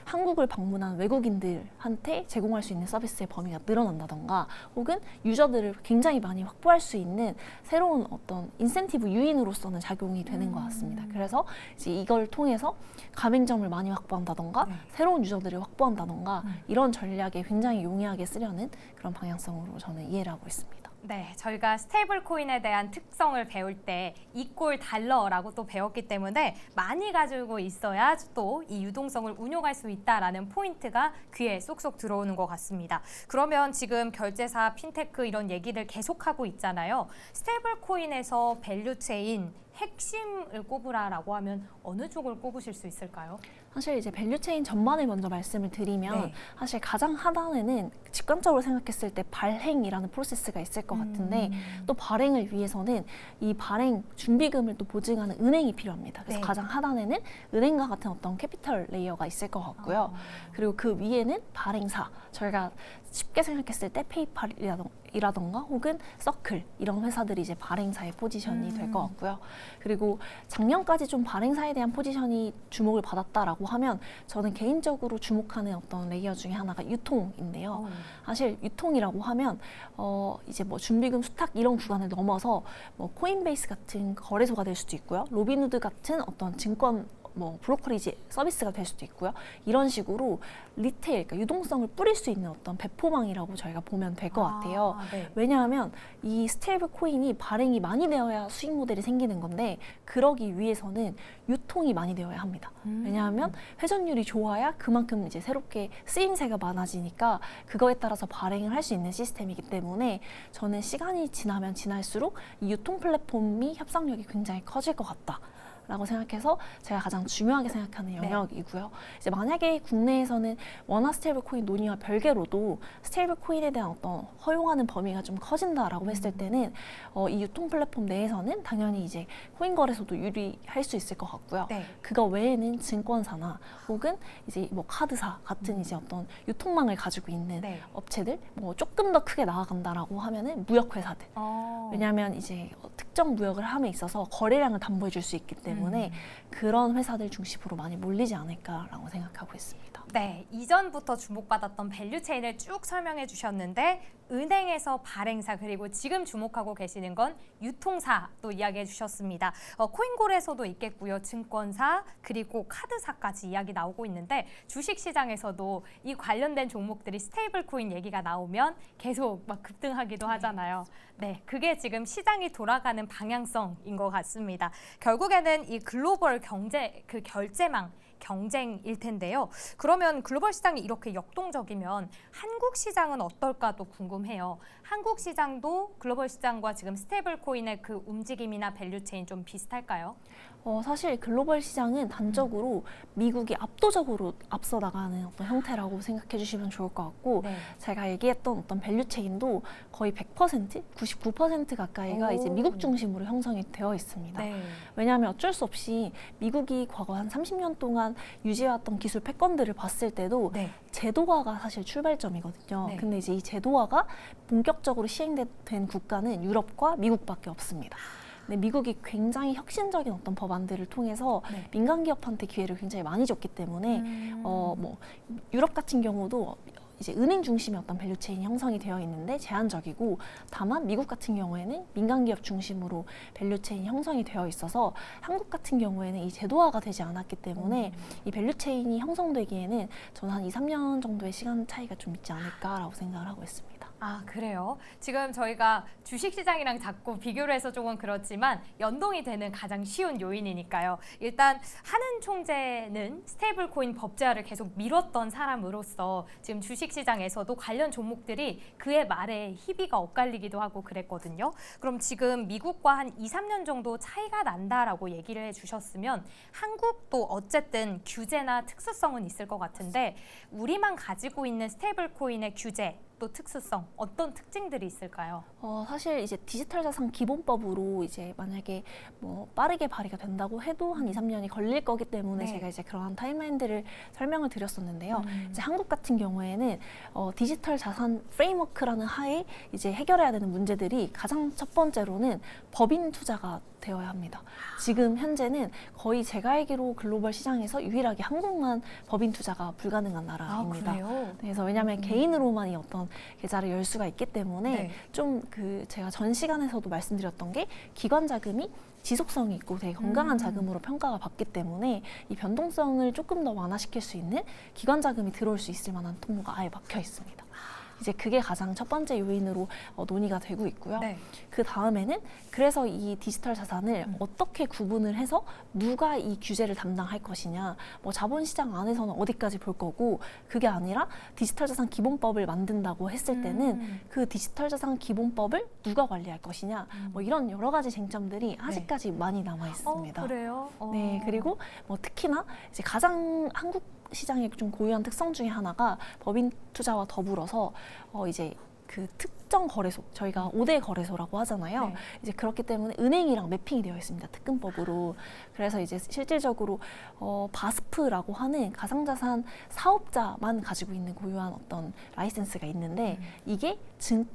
한국을 방문한 외국인들한테 제공할 수 있는 서비스의 범위가 늘어난다던가 혹은 유저들을 굉장히 많이 확보할 수 있는 새로운 어떤 인센티브 유인으로서는 작용이 되는 것 같습니다. 그래서 이제 이걸 통해서 가맹점을 많이 확보한다던가 새로운 유저들을 확보한다던가 이런 전략에 굉장히 용이하게 쓰려는 그런 방향성으로 저는 이해를 하고 있습니다. 네, 저희가 스테이블 코인에 대한 특성을 배울 때 이꼴 달러라고 또 배웠기 때문에 많이 가지고 있어야 또 이 유동성을 운용할 수 있다라는 포인트가 귀에 쏙쏙 들어오는 것 같습니다. 그러면 지금 결제사, 핀테크 이런 얘기를 계속하고 있잖아요. 스테이블 코인에서 밸류체인 핵심을 꼽으라라고 하면 어느 쪽을 꼽으실 수 있을까요? 사실 이제 밸류체인 전반을 먼저 말씀을 드리면 네. 사실 가장 하단에는 직관적으로 생각했을 때 발행이라는 프로세스가 있을 것 같은데 또 발행을 위해서는 이 발행 준비금을 또 보증하는 은행이 필요합니다. 그래서 네. 가장 하단에는 은행과 같은 어떤 캐피털 레이어가 있을 것 같고요. 그리고 그 위에는 발행사, 저희가 쉽게 생각했을 때 페이팔이라던가 혹은 서클 이런 회사들이 이제 발행사의 포지션이 될 것 같고요. 그리고 작년까지 좀 발행사에 대한 포지션이 주목을 받았다라고 하면 저는 개인적으로 주목하는 어떤 레이어 중에 하나가 유통인데요. 사실 유통이라고 하면 이제 뭐 준비금 수탁 이런 구간을 넘어서 뭐 코인베이스 같은 거래소가 될 수도 있고요. 로빈후드 같은 어떤 증권 뭐 브로커리지 서비스가 될 수도 있고요. 이런 식으로 리테일, 그러니까 유동성을 뿌릴 수 있는 어떤 배포망이라고 저희가 보면 될 것 같아요. 네. 왜냐하면 이 스테이블 코인이 발행이 많이 되어야 수익 모델이 생기는 건데 그러기 위해서는 유통이 많이 되어야 합니다. 왜냐하면 회전율이 좋아야 그만큼 이제 새롭게 쓰임새가 많아지니까 그거에 따라서 발행을 할 수 있는 시스템이기 때문에 저는 시간이 지나면 지날수록 이 유통 플랫폼이 협상력이 굉장히 커질 것 같다. 라고 생각해서 제가 가장 중요하게 생각하는 네. 영역이고요. 이제 만약에 국내에서는 원화 스테이블 코인 논의와 별개로도 스테이블 코인에 대한 어떤 허용하는 범위가 좀 커진다라고 했을 때는 이 유통 플랫폼 내에서는 당연히 이제 코인 거래소도 유리할 수 있을 것 같고요. 네. 그거 외에는 증권사나 혹은 이제 뭐 카드사 같은 이제 어떤 유통망을 가지고 있는 네. 업체들, 뭐 조금 더 크게 나아간다라고 하면은 무역회사들. 왜냐하면 이제 특정 무역을 함에 있어서 거래량을 담보해 줄 수 있기 때문에 그런 회사들 중심으로 많이 몰리지 않을까라고 생각하고 있습니다. 네, 이전부터 주목받았던 밸류체인을 쭉 설명해 주셨는데 은행에서 발행사 그리고 지금 주목하고 계시는 건 유통사도 이야기해 주셨습니다. 코인거래소도 있겠고요. 증권사 그리고 카드사까지 이야기 나오고 있는데 주식시장에서도 이 관련된 종목들이 스테이블 코인 얘기가 나오면 계속 막 급등하기도 하잖아요. 네, 그게 지금 시장이 돌아가는 방향성인 것 같습니다. 결국에는 이 글로벌 결제망 경쟁일 텐데요. 그러면 글로벌 시장이 이렇게 역동적이면 한국 시장은 어떨까도 궁금해요. 한국 시장도 글로벌 시장과 지금 스테이블 코인의 그 움직임이나 밸류체인 좀 비슷할까요? 사실 글로벌 시장은 단적으로 미국이 압도적으로 앞서 나가는 어떤 형태라고 생각해 주시면 좋을 것 같고 네. 제가 얘기했던 어떤 밸류체인도 거의 100%, 99% 가까이가 이제 미국 중심으로 형성이 되어 있습니다. 네. 왜냐하면 어쩔 수 없이 미국이 과거 한 30년 동안 유지해왔던 기술 패권들을 봤을 때도 네. 제도화가 사실 출발점이거든요. 네. 근데 이제 이 제도화가 본격적으로 시행된 국가는 유럽과 미국밖에 없습니다. 근데 미국이 굉장히 혁신적인 어떤 법안들을 통해서 네. 민간 기업한테 기회를 굉장히 많이 줬기 때문에 뭐 유럽 같은 경우도 이제 은행 중심의 어떤 밸류체인이 형성이 되어 있는데 제한적이고 다만 미국 같은 경우에는 민간 기업 중심으로 밸류체인이 형성이 되어 있어서 한국 같은 경우에는 이 제도화가 되지 않았기 때문에 이 밸류체인이 형성되기에는 저는 한 2, 3년 정도의 시간 차이가 좀 있지 않을까라고 생각을 하고 있습니다. 아, 그래요? 지금 저희가 주식시장이랑 자꾸 비교를 해서 조금 그렇지만 연동이 되는 가장 쉬운 요인이니까요. 일단 한은 총재는 스테이블 코인 법제화를 계속 미뤘던 사람으로서 지금 주식시장에서도 관련 종목들이 그의 말에 희비가 엇갈리기도 하고 그랬거든요. 그럼 지금 미국과 한 2, 3년 정도 차이가 난다라고 얘기를 해주셨으면 한국도 어쨌든 규제나 특수성은 있을 것 같은데 우리만 가지고 있는 스테이블 코인의 규제 또 특수성 어떤 특징들이 있을까요? 사실 이제 디지털 자산 기본법으로 이제 만약에 뭐 빠르게 발의가 된다고 해도 한 2, 3년이 걸릴 거기 때문에 네. 제가 이제 그러한 타임라인들을 설명을 드렸었는데요. 이제 한국 같은 경우에는 디지털 자산 프레임워크라는 하에 이제 해결해야 되는 문제들이 가장 첫 번째로는 법인 투자가 되어야 합니다. 지금 현재는 거의 제가 알기로 글로벌 시장에서 유일하게 한국만 법인 투자가 불가능한 나라입니다. 그래요? 그래서 왜냐하면 개인으로만 이 어떤 계좌를 열 수가 있기 때문에 네. 좀 그 제가 전 시간에서도 말씀드렸던 게 기관 자금이 지속성이 있고 되게 건강한 자금으로 평가가 받기 때문에 이 변동성을 조금 더 완화시킬 수 있는 기관 자금이 들어올 수 있을 만한 통로가 아예 막혀 있습니다. 이제 그게 가장 첫 번째 요인으로 논의가 되고 있고요. 네. 그 다음에는 그래서 이 디지털 자산을 어떻게 구분을 해서 누가 이 규제를 담당할 것이냐, 뭐 자본시장 안에서는 어디까지 볼 거고 그게 아니라 디지털 자산 기본법을 만든다고 했을 때는 그 디지털 자산 기본법을 누가 관리할 것이냐, 뭐 이런 여러 가지 쟁점들이 아직까지 많이 남아 있습니다. 그래요? 네, 그리고 뭐 특히나 이제 가장 한국 시장의 좀 고유한 특성 중에 하나가 법인 투자와 더불어서 이제 그 특정 거래소, 저희가 5대 거래소라고 하잖아요. 네. 이제 그렇기 때문에 은행이랑 매핑이 되어 있습니다. 특근법으로. 그래서 이제 실질적으로 바스프라고 하는 가상자산 사업자만 가지고 있는 고유한 어떤 라이센스가 있는데 이게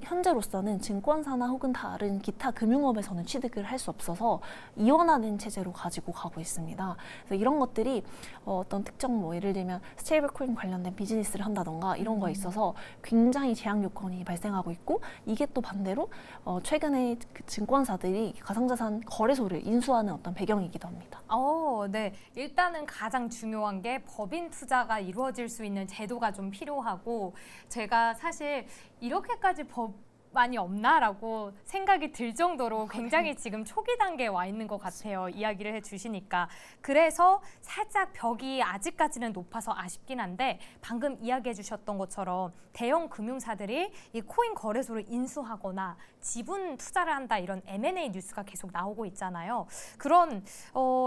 현재로서는 증권사나 혹은 다른 기타 금융업에서는 취득을 할 수 없어서 이원화된 체제로 가지고 가고 있습니다. 그래서 이런 것들이 어떤 특정 뭐 예를 들면 스테이블 코인 관련된 비즈니스를 한다던가 이런 거에 있어서 굉장히 제약 요건이 발생하고 있고 이게 또 반대로 최근에 그 증권사들이 가상자산 거래소를 인수하는 어떤 배경이기도 합니다. 네. 일단은 가장 중요한 게 법인 투자가 이루어질 수 있는 제도가 좀 필요하고 제가 사실 이렇게까지 많이 없나라고 생각이 들 정도로 굉장히 지금 초기 단계에 와 있는 것 같아요. 이야기를 해주시니까. 그래서 살짝 벽이 아직까지는 높아서 아쉽긴 한데 방금 이야기해 주셨던 것처럼 대형 금융사들이 이 코인 거래소를 인수하거나 지분 투자를 한다 이런 M&A 뉴스가 계속 나오고 있잖아요. 그런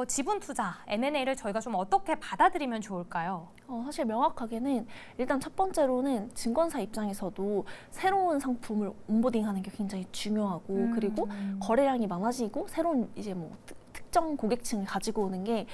지분 투자, M&A를 저희가 좀 어떻게 받아들이면 좋을까요? 사실 명확하게는 일단 첫 번째로는 증권사 입장에서도 새로운 상품을 온보딩하는 게 굉장히 중요하고 그리고 거래량이 많아지고 새로운 이제 뭐 특정 고객층을 가지고 오는 게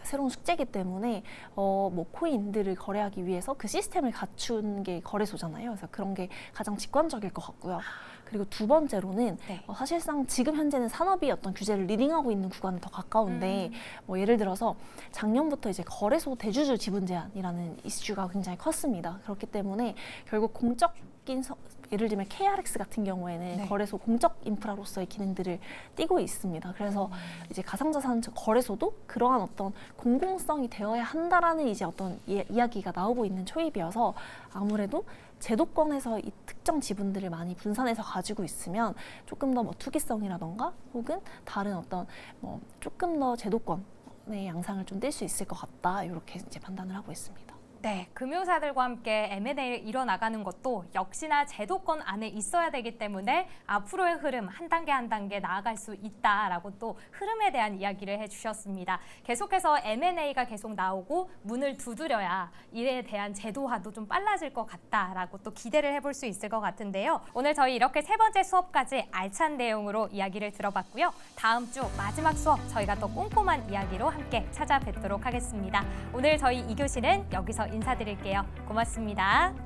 새로운 숙제이기 때문에 뭐 코인들을 거래하기 위해서 그 시스템을 갖춘 게 거래소잖아요. 그래서 그런 게 가장 직관적일 것 같고요. 그리고 두 번째로는 네. 사실상 지금 현재는 산업이 어떤 규제를 리딩하고 있는 구간에 더 가까운데 뭐 예를 들어서 작년부터 이제 거래소 대주주 지분 제한이라는 이슈가 굉장히 컸습니다. 그렇기 때문에 결국 공적인 예를 들면 KRX 같은 경우에는 네. 거래소 공적 인프라로서의 기능들을 띠고 있습니다. 그래서 이제 가상자산 거래소도 그러한 어떤 공공성이 되어야 한다라는 이제 어떤 이야기가 나오고 있는 초입이어서 아무래도 제도권에서 이 특정 지분들을 많이 분산해서 가지고 있으면 조금 더 뭐 투기성이라던가 혹은 다른 어떤 뭐 조금 더 제도권의 양상을 좀 띨 수 있을 것 같다 이렇게 이제 판단을 하고 있습니다. 네, 금융사들과 함께 M&A를 이뤄나가는 것도 역시나 제도권 안에 있어야 되기 때문에 앞으로의 흐름 한 단계 한 단계 나아갈 수 있다라고 또 흐름에 대한 이야기를 해주셨습니다. 계속해서 M&A가 계속 나오고 문을 두드려야 이에 대한 제도화도 좀 빨라질 것 같다라고 또 기대를 해볼 수 있을 것 같은데요. 오늘 저희 이렇게 세 번째 수업까지 알찬 내용으로 이야기를 들어봤고요. 다음 주 마지막 수업 저희가 또 꼼꼼한 이야기로 함께 찾아뵙도록 하겠습니다. 오늘 저희 2교시는 여기서 인사드릴게요. 고맙습니다.